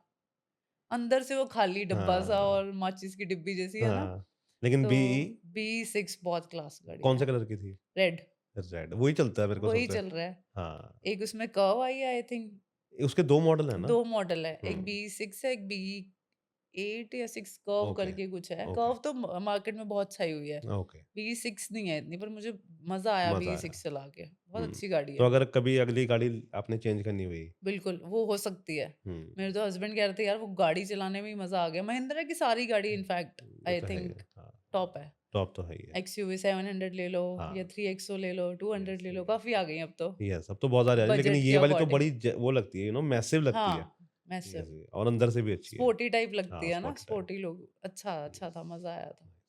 अंदर से वो खाली डब्बा-सा हाँ, और माचिस की डिब्बी जैसी है ना, हाँ, लेकिन तो बीई B6 बहुत क्लास गाड़ी कौन है। से कलर की थी? रेड, रेड, वही चलता है मेरे को वही सबसे। चल रहा है। हाँ, एक उसमें कर्व आई है आई थिंक, उसके 2 मॉडल हैं ना? 2 मॉडल है, हुँ, एक B6 है, एक B8 या 6 कर्व ओके, करके कुछ है। ओके, कर्व तो मार्केट में बहुत छाई हुई है। ओके, B6 नहीं है इतनी, पर मुझे मज़ा आया मज़ा आया। B6 चला के। बहुत हुँ, अच्छी गाड़ी तो है। अगर कभी अगली गाड़ी आपने चेंज करनी हुई बिल्कुल, वो हो सकती है। हुँ, मेरे तो हस्बैंड कह रहे थे यार वो गाड़ी चलाने में ही मज़ा आ गया। महिंद्रा की सारी गाड़ी हुँ, इनफैक्ट वो आई तो है ही थिंक है। हाँ, टॉप है। टॉप तो है ही है। एक्सयूवी 700 ले लो या हाँ, 3XO ले लो, 200 यस, ले लो, यस, काफ़ी आ गई हैं अब तो, यस, अब तो बहुत सारी आ रही है, लेकिन बजट के ये वाली तो अकॉर्डिंग। बड़ी वो लगती है, मैसिव लगती है। हाँ, मैसिव। यस, और अंदर से भी अच्छी है। स्पोर्टी टाइप लगती हाँ, है ना, स्पॉट टाइप। Sporty look. अच्छा अच्छा यस, था, मज़ा आया था। नाइस।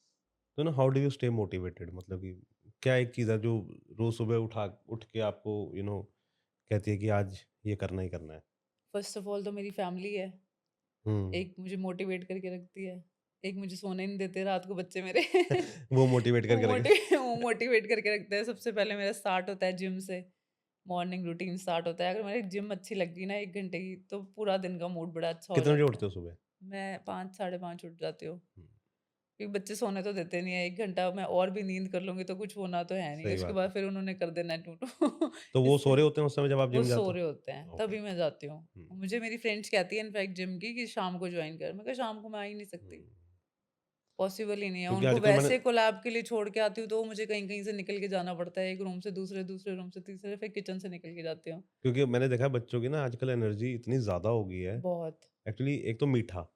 तो ना how do you stay motivated मतलब कि क्या एक चीज़ है जो रोज़ सुबह उठ के आपको कहती है कि आज ये करना ही करना है? फर्स्ट ऑफ ऑल तो मेरी फैमिली है, हुँ, एक मुझे मोटिवेट करके रखती है, एक मुझे सोने नहीं देते रात को बच्चे मेरे। वो मोटिवेट वो करके रखे वो मोटिवेट करके रखते हैं। सबसे पहले मेरा स्टार्ट होता है जिम से, मॉर्निंग रूटीन स्टार्ट होता है। अगर मेरी जिम अच्छी लगती है ना 1 घंटे की, तो पूरा दिन का मूड बड़ा अच्छा हो कितने बजे जाता उठते है। हो सुबह? मैं 5 साढ़े 5 उठ जाती हूँ, हुँ, क्योंकि बच्चे सोने तो देते नहीं है। 1 घंटा मैं और भी नींद कर लूँगी तो कुछ होना तो है नहीं। सही उसके बात बाद है। फिर उन्होंने कर देना है टू-टू। तो वो सो इससे रहे होते हैं उस समय जब आप वो जिम सो जाते हो? रहे होते हैं, ओके। तभी मैं जाती हूँ। हुँ, मुझे मेरी फ्रेंड्स कहती है इनफैक्ट जिम की कि शाम को जॉइन कर। मैं कहा शाम को मैं आ ही नहीं हुँ। सकती, पॉसिबल ही नहीं है। क्योंकि उनको आजकल मैंने वैसे कोलैब के लिए छोड़ के आती हूँ तो मुझे कहीं-कहीं से निकल के जाना पड़ता है। एक रूम से दूसरे, दूसरे रूम से तीसरे, फिर किचन से निकल के जाती हूँ। क्योंकि मैंने देखा है बच्चों की ना आजकल एनर्जी इतनी ज़्यादा हो गई है। बहुत, एक्चुअली एक तो मीठा,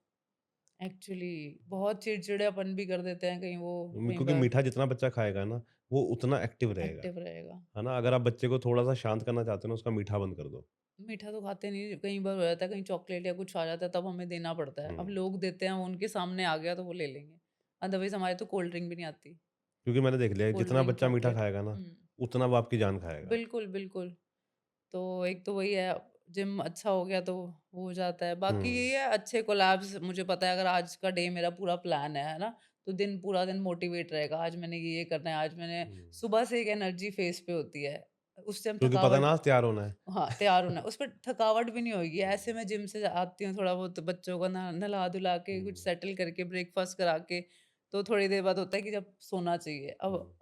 एक्चुअली बहुत चिड़चिड़ापन भी कर देते हैं कहीं वो, कई क्योंकि बार मीठा जितना बच्चा खाएगा ना, वो उतना एक्टिव रहेगा, एक्टिव रहेगा। है ना? अगर आप बच्चे को थोड़ा-सा शांत करना चाहते हो ना, उसका मीठा बंद कर दो। मीठा तो खाते नहीं, कई बार हो जाता है कहीं चॉकलेट या कुछ आ जाता है तब हमें देना पड़ता है। अब हुँ, लोग देते हैं, उनके सामने आ गया तो वो ले लेंगे। अदरवाइज़ हमारे तो कोल्ड ड्रिंक भी नहीं आती। क्योंकि मैंने देख लिया है कोल्ड जितना ड्रिंक, बच्चा मीठा चॉकलेट। खाएगा ना, हुँ, उतना वो आपकी जान खाएगा। बिल्कुल, बिल्कुल। तो एक तो वही है, जिम अच्छा हो गया तो वो हो जाता है। बाकी हुँ, यही है, अच्छे कोलैब्स मुझे पता है, अगर आज का डे मेरा पूरा प्लान है ना? तो दिन पूरा दिन मोटिवेट रहेगा। आज मैंने ये करना है, आज मैंने हुँ, सुबह से एक एनर्जी फेस पे होती है। उस टाइम क्योंकि पता है ना थकावट, आज तैयार होना है। हाँ, तैयार होना है। उस पे थकावट भी नहीं होएगी। हुँ, ऐसे मैं जिम से आती हूँ, थोड़ा बहुत बच्चों को नहला-धुला के, कुछ हुँ, सेटल करके, ब्रेकफ़ास्ट करा के, तो थोड़ी देर बाद होता है कि जब सोना चाहिए। अब हुँ,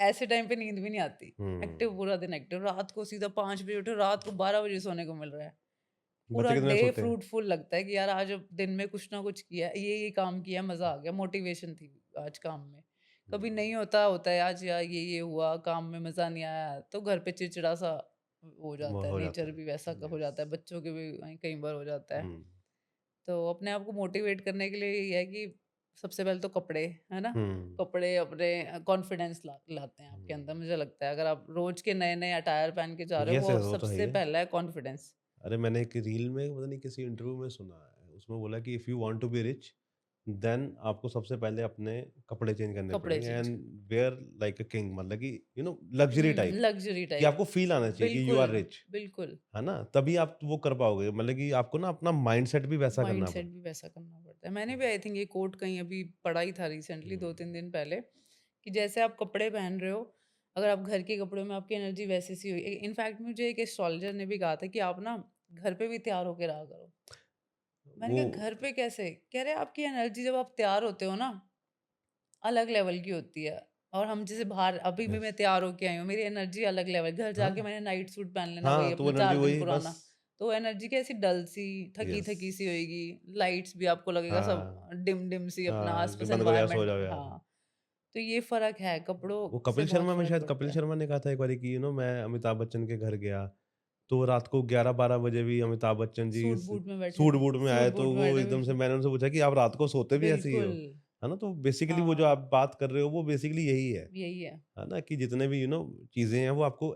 ऐसे टाइम पे नींद भी नहीं आती। एक्टिव, हुँ। पूरा दिन एक्टिव। रात को सीधा 5 बजे उठो, रात को 12 बजे सोने को मिल रहा है। बच्चे पूरा कितने बजे डे सोते हैं? फ्रूटफुल लगता है कि यार आज अब दिन में कुछ ना कुछ किया, ये काम किया, मज़ा आ गया, मोटिवेशन थी आज काम में। कभी हुँ, नहीं होता है आज यार ये हुआ, काम में मज़ा नहीं आया, तो घर पे चिड़चिड़ा-सा हो वो जाता है, हो जाता नेचर है। भी वैसा क हो यस। जाता है, बच्चों के भी कई बार हो जाता है। हुँ, तो अपने आप को मोटिवेट करने के लिए ये है कि सबसे पहले तो कपड़े, है ना? हुँ, कपड़े अपने कॉन्फिडेंस लाते हैं आपके अंदर हुँ। मुझे लगता है। अगर आप रोज़ के नए-नए अटायर पहन के जा रहे हो, यस, वो यस, वो तो है ही सबसे है। पहला है कॉन्फिडेंस। अरे मैंने एक रील में पता नहीं किसी इंटरव्यू में सुना है, उसमें बोला कि if you want to be rich then आपको सबसे पहले अपने कपड़े चेंज करने कपड़े पड़ेंगे चेंज एंड करने वेयर लाइक अ किंग, मतलब कि लग्जरी टाइप, लग्ज़री कि टाइप। आपको फील आना चाहिए कि यू बिल्कुल, आर रिच, बिल्कुल। है ना? तभी आप वो कर पाओगे, मतलब कि आपको ना अपना माइंडसेट भी वैसा करना माइंडसेट पड़ता भी वैसा करना पड़ता है। मैंने है। भी आई थिंक ये कोट कहीं अभी पढ़ा ही था रिसेंटली हुँ, 2-3 दिन पहले, कि जैसे आप कपड़े पहन रहे हो, अगर आप घर के कपड़ों में आपकी एनर्जी वैसी सी हुई इनफैक्ट मुझे एक एस्ट्रोलॉजर ने भी कहा था कि आप ना घर पे भी तैयार होके रहा करो। मैंने वो कहा घर पे कैसे? कह रहे आपकी एनर्जी जब आप तैयार होते हो ना, अलग लेवल की होती है। और हम जैसे बाहर अभी भी यस, मैं तैयार होके आई हूँ, मेरी एनर्जी अलग लेवल, घर हाँ, जाके मैंने नाइट सूट पहन लेना वही हाँ, तो वो अपना एनर्जी 4 दिन वही बस। पुराना, तो एनर्जी कैसी डल सी, यस, थकी-थकी सी होएगी, लाइट्स भी आपको लगेगा सब हाँ, डिम-डिम सी अपना हाँ, कि आस-पास बंद करो यार, सो एनवायरनमेंट जाओ यार। हाँ, तो ये फ़र्क है, कपड़ों वो से कपिल बहुत शर्मा में, फ़र्क शायद कपिल पड़ता है। शर्मा ने कहा था एक बारी कि मैं अमिताभ बच्चन के घर गया, तो रात को 11-12 बजे भी अमिताभ बच्चन जी सूट-बूट में बैठे थे, सूट-बूट में आए, तो सूट-बूट में वो बैठे एकदम से हुए मैंने उनसे पूछा कि आप रात को सोते भी ऐसे ही हो? बिल्कुल, है ना? तो बेसिकली वो जो हाँ, आप बात कर रहे हो वो बेसिकली यही यही है। है ना? कि जितने भी चीज़ें हैं वो आपको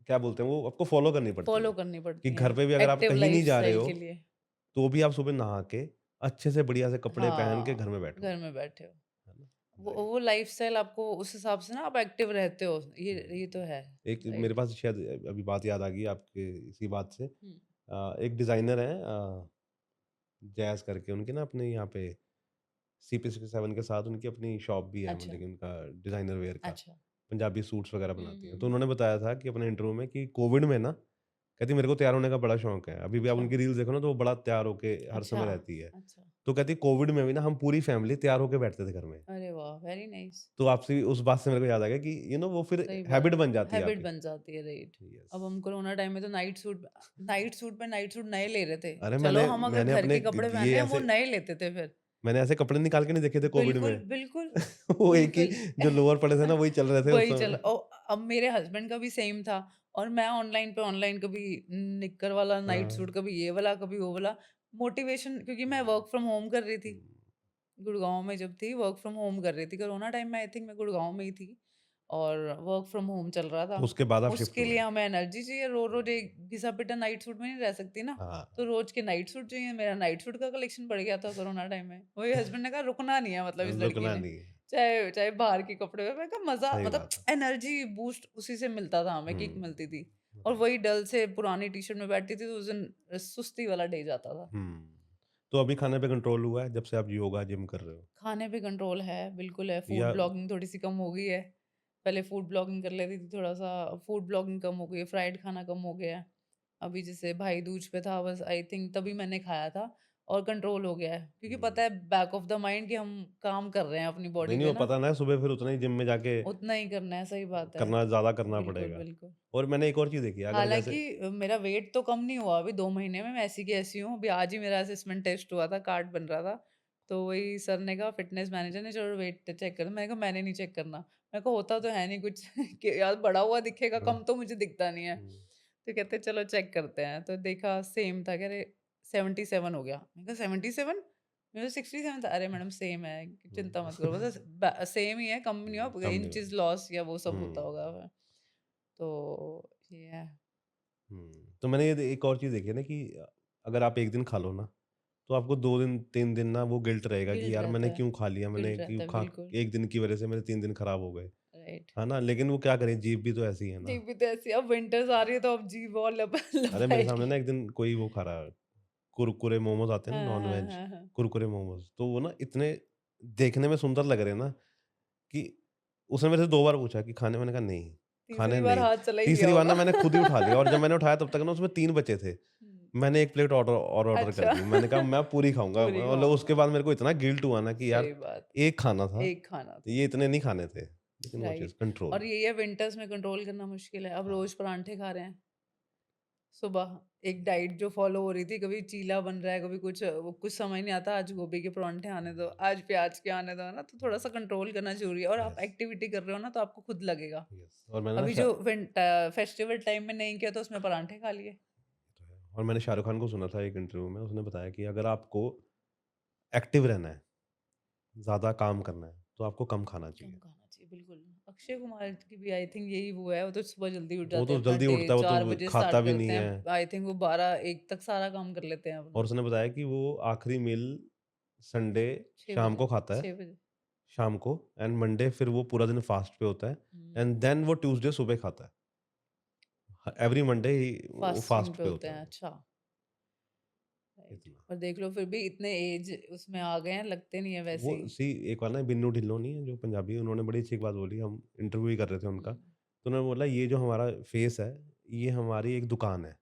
क्या बोलते हैं, वो आपको फ़ॉलो करनी पड़ती फ़ॉलो हैं। करनी कि पड़ती घर हैं, पे भी अगर आप एक्टिव कहीं नहीं जा रहे लाइफ़स्टाइल हो, के लिए। तो भी आप सुबह नहा के अच्छे से बढ़िया से कपड़े पहन के घर हाँ, में बैठो, घर में बैठे हो। है ना? राइट। वो लाइफ़स्टाइल आपको उस हिसाब से ना आप एक्टिव रहते हो, ये तो हुँ। है, एक मेरे राइट। पास शायद अभी बात याद आ गई आपके इसी बात से। हुँ, एक डिज़ाइनर हैं जैज़ करके, उनके ना अपने यहाँ पे CP67 के साथ उनकी अपनी शॉप भी है, अच्छा, मतलब कि उनका डिज़ाइनर वियर का, अच्छा। पंजाबी सूट्स वगैरह हुँ, बनाती हैं। हुँ, तो हुँ। उन्होंने बताया था कि अपने इंटरव्यू में कि कोविड में ना, कहती मेरे को तैयार होने का बड़ा शौक है। अभी भी आप अच्छा, उनकी रील्स देखो ना, तो वो बड़ा तैयार होके हर अच्छा, समय रहती है। अच्छा। तो कहती कोविड में भी ना हम पूरी फैमिली तैयार होके बैठते थे घर में। अरे वाह! Very nice. तो आपसे उस बात से मेरे को याद आ गया कि वो फिर सही बात हैबिट है, बन जाती है हैबिट आपकी। बन जाती है, राइट। यस। अब हम कोरोना टाइम में तो नाइट सूट नए ले रहे थे। अरे चलो मैंने हम अगर मैंने घर अपने के कपड़े पहन ये रहे हैं, हम वो ऐसे नए लेते थे फिर। मैंने ऐसे कपड़े निकाल के नहीं देखे थे कोविड बिल्कुल, में। बिल्कुल, वो एक ही बिल्कुल। जो लोअर पड़े थे ना, वही चल रहे थे उस वही चल समय। अब मेरे हस्बैंड का भी सेम था और मैं ऑनलाइन कभी निक्कर वाला नाइट हाँ। सूट, कभी ये वाला, कभी वो वाला। मोटिवेशन क्योंकि मैं हुँ, वर्क फ्रॉम होम कर रही थी। हुँ, गुड़गाँव में जब थी वर्क फ्रॉम होम कर रही थी। कोरोना टाइम में आई थिंक मैं गुड़गाँव में ही थी और वर्क फ्रॉम होम चल रहा था। तो उसके बाद आप शिफ्ट उसके लिए हुए। हमें एनर्जी चाहिए, रोज़-रोज़ हुँ, एक घिसा-पिटा नाइट सूट में नहीं रह सकती ना। हाँ। तो रोज़ के नाइट सूट चाहिए। मेरा नाइट सूट का कलेक्शन बढ़ गया था कोरोना टाइम में। वही हस्बैंड ने कहा रुकना नहीं है मतलब इस लड़की रुकना ने। नहीं है। चाहे चाहे बाहर के कपड़े में। मैंने कहा मज़ा सही मतलब बात है। एनर्जी बूस्ट उसी से मिलता था हमें, किक हुँ, मिलती थी। और राइट। वही डल से पुरानी टी-शर्ट में बैठती थी तो उस दिन सुस्ती वाला डे जाता था। हुँ। तो अभी खाने पे कंट्रोल हुआ है जब से आप योगा जिम कर रहे हो? खाने पे कंट्रोल है, बिल्कुल है। फूड या ब्लॉगिंग थोड़ी-सी कम हो गई है। पहले फूड ब्लॉगिंग कर लेती थी थोड़ा-सा, फूड ब्लॉगिंग कम हो गई है, फ्राइड खाना कम हो गया है। अभी जैसे भाई दूज पे था बस आई थिंक तभी मैंने खाया था और कंट्रोल हो गया है। क्योंकि हुँ। पता है बैक ऑफ द माइंड कि हम काम कर रहे हैं अपनी नहीं, बॉडी नहीं, पे वो ना, पता ना है, सुबह फिर उतना ही जिम में जाके उतना ही करना है, सही बात है। करना, ज़्यादा करना बिल्कुल, पड़ेगा। बिल्कुल। और मैंने एक और चीज़ देखी है, अगर जैसे हालाँकि मेरा वेट तो कम नहीं हुआ अभी 2 महीने में, मैं ऐसी की ऐसी हूँ। अभी आज ही मेरा असेसमेंट टेस्ट हुआ था, कार्ड बन रहा था। तो वही सर ने कहा फिटनेस मैनेजर ने चलो वेट चेक कर। मैंने कहा मैंने नहीं चेक करना। मैंने कहा होता तो है नहीं कुछ कि यार बढ़ा हुआ दिखेगा, हाँ, कम तो मुझे दिखता नहीं है। हुँ, तो कहते चलो चेक करते हैं। तो देखा सेम था, कह रहे 77 हो गया। मैंने कहा 77? मेरा 67 था। अरे मैडम सेम है, चिंता हुँ, मत करो। बस सेम ही है, कम नहीं हुँ, हुआ। कम नहीं इंचेस होगा। लॉस या वो सब होता हुँ, होगा। तो ये है। हुँ। तो मैंने ये एक और चीज़ देखी है ना कि अगर आप एक दिन खा लो ना, तो आपको 2 दिन, 3 दिन ना वो गिल्ट रहेगा कि गिल्ट यार मैंने रहता है, क्यों खा लिया? मैंने गिल्ट क्यों रहता है, खा, बिल्कुल, 1 दिन की वज़ह से मेरे 3 दिन खराब हो गए, राइट। है ना? लेकिन वो क्या करें, जीभ भी तो ऐसी है जी, ना। भी तो ऐसी अब विंटर्स आ रही है तो अब जीभ और अरे मेरे लपटाएगी। सामने ना एक दिन कोई वो खा रहा है, कुरकुरे मोमोज़ आते हैं हाँ, ना, हाँ, नॉन-वेज हाँ, हाँ। कुरकुरे मोमोज़, तो वो ना इतने देखने में सुंदर लग रहे हैं ना कि उसने मेरे से 2 बार पूछा कि खाने? मैंने कहा नहीं, खाने तीसरी बार नहीं। हाथ चला ही गया तीसरी बार ना होगा। मैंने खुद ही उठा लिया, और जब मैंने उठाया तब तक ना उसमें 3 बचे थे। हुँ, मैंने 1 प्लेट ऑर्डर कर अच्छा दी। मैंने कहा मैं पूरी खाऊँगा, पूरी मतलब उसके खाऊँगा, बाद मेरे को इतना गिल्ट हुआ ना कि यार सही बात। 1 खाना था, एक खाना था, ये इतने नहीं खाने थे। लेकिन वो चीज़ राइट। कंट्रोल। और यही है विंटर्स में कंट्रोल करना मुश्किल है। अब हाँ। रोज़ परांठे खा रहे हैं, सुबह एक डाइट जो फ़ॉलो हो रही थी, कभी चीला बन रहा है, कभी कुछ वो कुछ समझ नहीं आता, आज गोभी के पराँठे आने दो, आज प्याज के आने दो, है ना? तो थोड़ा-सा कंट्रोल करना ज़रूरी है और आप यस, एक्टिविटी कर रहे हो ना, तो आपको खुद लगेगा। यस। और मैंने ना अभी जो फेस्टिवल टाइम में नहीं किया, तो उसमें पराँठे खा लिए। और मैंने शाहरुख खान को सुना था एक इंटरव्यू में, उसने बताया कि अगर आपको एक्टिव रहना है, ज़्यादा काम करना है, तो आपको कम खाना कम चाहिए। खाना चाहिए, बिल्कुल। अक्षय कुमार की भी आई थिंक यही वो है, वो तो सुबह जल्दी उठ वो जाते तो हैं, अपना जल्दी डे उठता है, वो 4 तो बजे खाता स्टार्ट भी नहीं करते है। हैं। आई थिंक वो 12-1 तक सारा काम कर लेते हैं और अपना। उसने बताया कि वो आखिरी मील संडे 6 शाम बजे, को खाता है, 6 बजे। शाम को, एंड मंडे फिर वो पूरा दिन फास्ट पे होता है, हुँ, एंड देन वो ट्यूसडे सुबह खाता है। एवरी मंडे ही वो फास्टिंग फास्ट पे पे होते होता है हैं, वो, अच्छा। राइट। इतना। और देख लो फिर भी इतने एज उसमें आ गए हैं, लगते नहीं है वो वैसे ही। सी एक बार ना बिन्नू ढिल्लों नहीं है जो पंजाबी, उन्होंने बड़ी अच्छी एक बात बोली, हम इंटरव्यू ही कर रहे थे हुँ, उनका, तो उन्होंने बोला ये जो हमारा फेस है, ये हमारी एक दुकान है।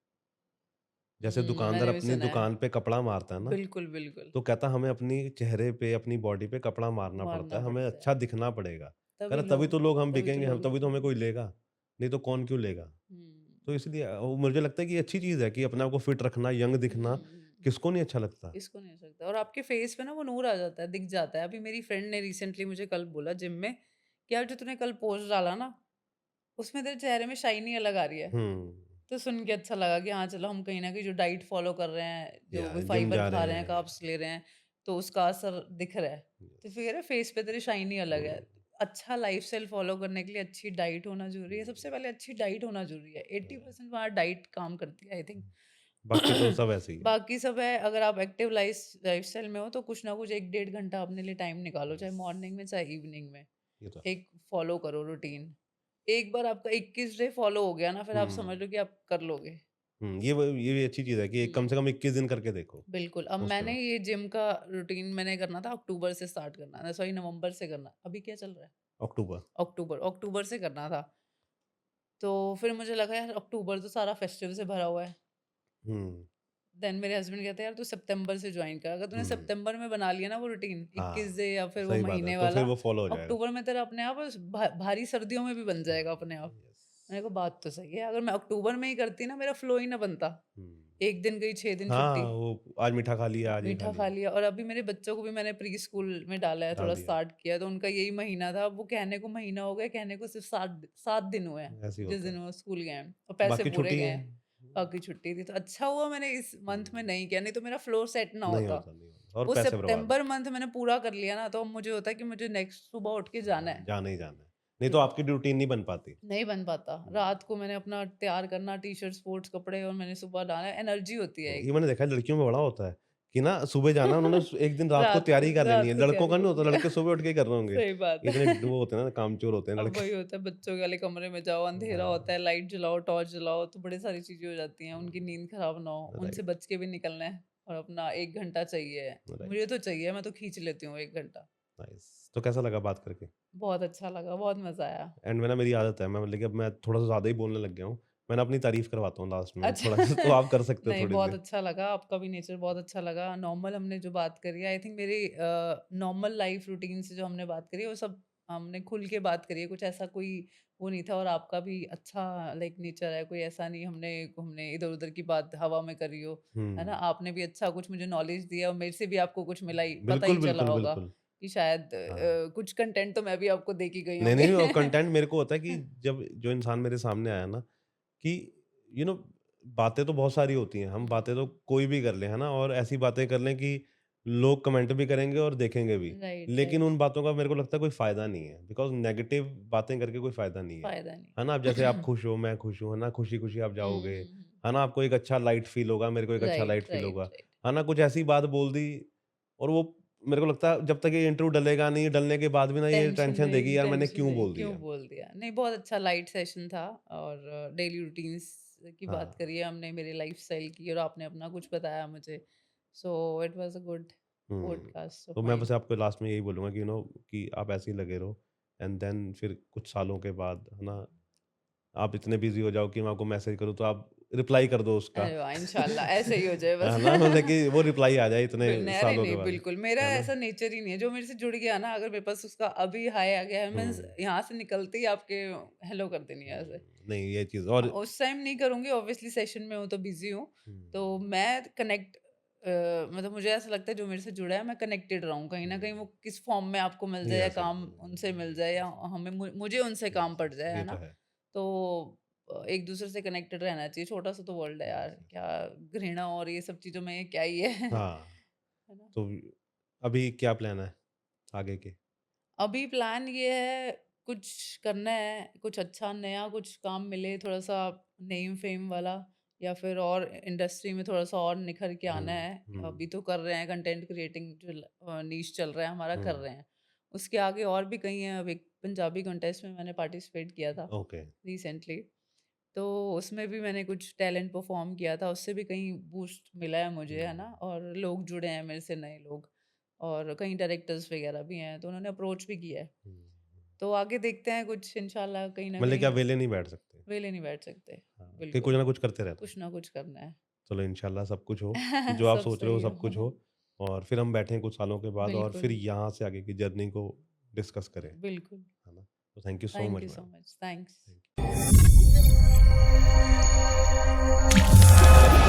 जैसे दुकानदार मैंने भी अपनी सुना है। दुकान पे कपड़ा मारता है ना, बिल्कुल, बिल्कुल। तो कहता हमें अपनी चेहरे पे, अपनी बॉडी पे कपड़ा मारना पड़ता मारना है, हमें पड़ता है। अच्छा दिखना पड़ेगा। कह तभी रहा तभी लोग तो लोग हम तभी तो बिकेंगे, हम लोग तभी तो हमें कोई लेगा, नहीं तो कौन क्यों लेगा? हुँ। तो इसलिए वो मुझे लगता है कि ये अच्छी चीज़ है कि अपने आप को फिट रखना, यंग हुँ, दिखना, हुँ। किसको नहीं अच्छा लगता? इसको नहीं हो सकता और आपके फेस पे ना वो नूर आ जाता है, दिख जाता है। अभी मेरी फ्रेंड ने रिसेंटली मुझे कल बोला जिम में कि यार जो तूने कल पोस्ट डाला ना, उसमें तेरे चेहरे में शाइनी अलग आ रही है। हुँ, तो सुन के अच्छा लगा कि हाँ, चलो हम कहीं न कहीं जो डाइट फ़ॉलो कर रहे हैं, जो या भी जिम फाइबर जा खा रहे रहे हैं, हैं, कार्ब्स ले रहे हैं, तो उसका असर दिख रहा है। तो यस। फिर कह रहे फेस पे तेरी शाइनी अलग है। हुँ, अच्छा लाइफ़स्टाइल फ़ॉलो करने के लिए अच्छी डाइट होना ज़रूरी है। हुँ, सबसे पहले अच्छी डाइट होना ज़रूरी है। राइट। 80% वहाँ डाइट काम करती है आई थिंक। बाकी तो सब ऐसे ही है। बाकी सब है अगर आप एक्टिव लाइफ़स्टाइल में हो तो कुछ ना कुछ 1 डेढ़ घंटा अपने लिए टाइम निकालो, चाहे यस, मॉर्निंग में, चाहे इवनिंग में। ये तो है। एक फ़ॉलो करो रूटीन। एक बार आपका 21 डे फ़ॉलो हो गया ना, फिर आप समझ हुँ, लो कि आप कर लोगे। ये भी अच्छी चीज़ है कि कम हुँ, से कम 21 दिन करके देखो, बिल्कुल। अब उसके मैंने बाद ये जिम का रूटीन मैंने करना था अक्टूबर से स्टार्ट करना सॉरी नवंबर से करना। अभी क्या चल रहा है? अक्टूबर। अक्टूबर अक्टूबर से करना था। तो फिर मुझे लगा यार अक्टूबर तो सारा फेस्टिव से भरा हुआ है। हुँ, देन मेरे हस्बैंड कहते हैं यार तू सितंबर से जॉइन कर। अगर तूने हुँ, सितंबर में बना लिया ना वो रूटीन 21 हाँ, डे या फिर वो सही बात है, महीने तो फिर वाला, वो फ़ॉलो हो जाएगा। अक्टूबर में तेरा अपने आप भारी सर्दियों में भी बन जाएगा अपने आप। यस। मैंने कहा बात तो सही है। अगर मैं अक्टूबर में ही करती ना मेरा फ्लो ही ना बनता। हुँ। 1 दिन गई 6 दिन छुट्टी। हाँ, वो आज मीठा खा लिया, आज ये खा मीठा खा लिया, लिया और अभी मेरे बच्चों को भी मैंने प्री स्कूल में डाला है, डाल थोड़ा दिया। स्टार्ट किया है, तो उनका यही महीना था। वो कहने को महीना हो गया, कहने को सिर्फ़ 7 दिन हुए हैं, ऐसे ही जिस होता दिन है। वो स्कूल गए हैं और पैसे बाकी पूरे छुट्टी गए है। हैं, बाकी छुट्टी थी। तो अच्छा हुआ मैंने इस मंथ में हुँ, नहीं किया, नहीं तो मेरा फ्लो सेट ना नहीं होता। होता, नहीं होता और वो पैसे बर्बाद। सितंबर मंथ मैंने पूरा कर लिया ना, तो अब मुझे होता है कि मुझे नेक्स्ट सुबह उठ के जाना है, जाना ही जाना है। नहीं तो क्योंकि आपकी रूटीन नहीं बन पाती। नहीं बन पाता। हुँ, रात को मैंने अपना तैयार करना, टी-शर्ट, स्पोर्ट्स कपड़े और मैंने सुबह डालना है, एनर्जी होती है ये एक। मैंने देखा है लड़कियों में बड़ा होता है कि ना सुबह जाना उन्होंने एक दिन रात को तैयारी कर लेनी रात है, को लड़कों तैयारी का नहीं करनी होता, है। लड़के सुबह उठ के ही कर रहे होंगे। सही बात इतने है। वो होते हैं ना, कामचोर होते हैं अब लड़के। वही होता है बच्चों वाले कमरे में जाओ, अंधेरा हाँ, होता है, लाइट जलाओ, टॉर्च जलाओ, तो बड़ी सारी चीज़ें हो जाती हैं। उनकी नींद खराब ना हो, उनसे राइट, बच के भी निकलना है और अपना 1 घंटा चाहिए। राइट, मुझे तो चाहिए, मैं तो खींच लेती हूँ 1 घंटा। नाइस। तो कैसा लगा बात करके? बहुत अच्छा लगा, बहुत मज़ा आया। एंड में ना मेरी आदत है, मैं मतलब कि अब मैं थोड़ा-सा ज़्यादा ही बोलने लग गया हूँ। मैं ना अपनी तारीफ़ करवाता हूँ लास्ट में अच्छा थोड़ा-सा, तो आप कर सकते हो नहीं बहुत थोड़ी-सी। अच्छा लगा, आपका भी नेचर बहुत अच्छा लगा। नॉर्मल हमने जो बात करी है आई थिंक मेरी नॉर्मल लाइफ़ रूटीन से जो हमने बात करी है वो सब हमने खुल के बात करी है। कुछ ऐसा कोई वो नहीं था और आपका भी अच्छा लाइक नेचर है, कोई ऐसा नहीं हमने हमने इधर-उधर की बात हवा में करी हो, है ना? हुँ, आपने भी अच्छा कुछ मुझे नॉलेज दिया और मेरे से भी आपको कुछ मिला ही पता बिल्कुल, ही चला बिल्कुल, होगा बिल्कुल। कि शायद हाँ। कुछ कंटेंट तो मैं भी आपको दे के गई नहीं, होंगी। नहीं, वो कंटेंट मेरे को होता है कि जब जो इंसान मेरे सामने आया ना कि यू नो बातें तो बहुत सारी होती हैं, हम बातें तो हुँ, कोई भी कर लें, है ना? और ऐसी बातें कर लें कि लोग कमेंट भी करेंगे और देखेंगे भी। राइट, लेकिन राइट। उन बातों का मेरे को लगता है कोई फ़ायदा नहीं है, बिकॉज़ नेगेटिव बातें करके कोई फ़ायदा नहीं है। फ़ायदा नहीं। है ना? अब जैसे आप खुश हो, मैं खुश हूँ, है ना? खुशी-खुशी आप हुँ, जाओगे, हुँ, हुँ। है ना? आपको एक अच्छा लाइट फ़ील होगा, मेरे को एक अच्छा राइट, लाइट फ़ील राइट, होगा, राइट। है ना? कुछ ऐसी बात बोल दी और वो मेरे को लगता है जब तक ये इंटरव्यू डलेगा नहीं, डलने के बाद भी ना ये टेंशन देगी यार मैंने क्यों बोल क्यों दिया? बोल दिया? नहीं बहुत अच्छा लाइट सेशन था और डेली रूटीन्स की बात हाँ। करी है हमने, मेरी लाइफ़स्टाइल की और आपने अपना कुछ बताया मुझे। So it was a good hmm. Podcast so तो मैं बस फाइन। आपको लास्ट में यही बोलूँगा कि कि आप ऐसे ही लगे रहो एंड देन फिर कुछ सालों के बाद, है ना, आप इतने बिज़ी हो जाओ कि मैं आपको मैसेज करूँ तो आप रिप्लाई कर दो उसका। अरे वाह! इंशाल्लाह ऐसे ही हो जाए बस। है ना? मतलब कि वो रिप्लाई आ जाए इतने नहीं, अरे सालों के नहीं, बाद, बिल्कुल, मेरा है ना? ऐसा नेचर ही नहीं है, जो मेरे से जुड़ गया ना, अगर मेरे पास उसका अभी हाय आ गया है, मीन्स हुँ, यहाँ से निकलते ही आपके हेलो कर देनी है ऐसे। नहीं ये चीज़ और उस टाइम नहीं करूँगी, ऑब्वियसली सेशन में हूँ तो बिज़ी हूँ, तो हुँ, मैं कनेक्ट मतलब मुझे ऐसा लगता है जो मेरे से जुड़ा है मैं कनेक्टेड रहूँ, कहीं न कहीं वो हुँ, किस फ़ॉर्म में आपको मिल जाए या यस, यस, काम उनसे मिल जाए या हमें मुझे उनसे काम यस, पड़ जाए, है ये तो ना? है। तो एक-दूसरे से कनेक्टेड रहना चाहिए, छोटा-सा तो वर्ल्ड है यार, यस, यस। क्या घृणा और ये सब चीज़ों में क्या ही है, हाँ, है ना? तो अभी क्या प्लान है आगे के? अभी प्लान ये है कुछ करना है, कुछ अच्छा नया कुछ काम मिले, थोड़ा-सा नेम फेम वाला या फिर और इंडस्ट्री में थोड़ा-सा और निखर के आना हुँ, है। अभी हुँ, तो कर रहे हैं कंटेंट क्रिएटिंग जो नीश चल रहा है हमारा कर हुँ, रहे हैं। उसके आगे और भी कई हैं, अब एक पंजाबी कॉन्टेस्ट में मैंने पार्टिसिपेट किया था ओके। रिसेंटली। तो उसमें भी मैंने कुछ टैलेंट परफ़ॉर्म किया था, उससे भी कहीं बूस्ट मिला है मुझे, है ना? हुँ, और लोग जुड़े हैं मेरे से नए लोग और कई डायरेक्टर्स वग़ैरह भी हैं, तो उन्होंने अप्रोच भी किया है। हुँ। तो आगे देखते हैं कुछ इंशाल्लाह कहीं न मतलब कि आप कहीं वेले नहीं बैठ सकते। वेले नहीं बैठ सकते। हाँ, कि कुछ बिल्कुल, ना कुछ करते रहना है। कुछ ना कुछ करना है। चलो इंशाल्लाह सब कुछ हो, जो आप सब सोच रहे हो सही सब कुछ हो हो। और फिर हम बैठें कुछ सालों के बाद और फिर बिल्कुल, यहाँ से आगे की जर्नी को डिस्कस करें, बिल्कुल। है ना? तो thank you so thank much you so ma'am. Much. Thanks. Thank you.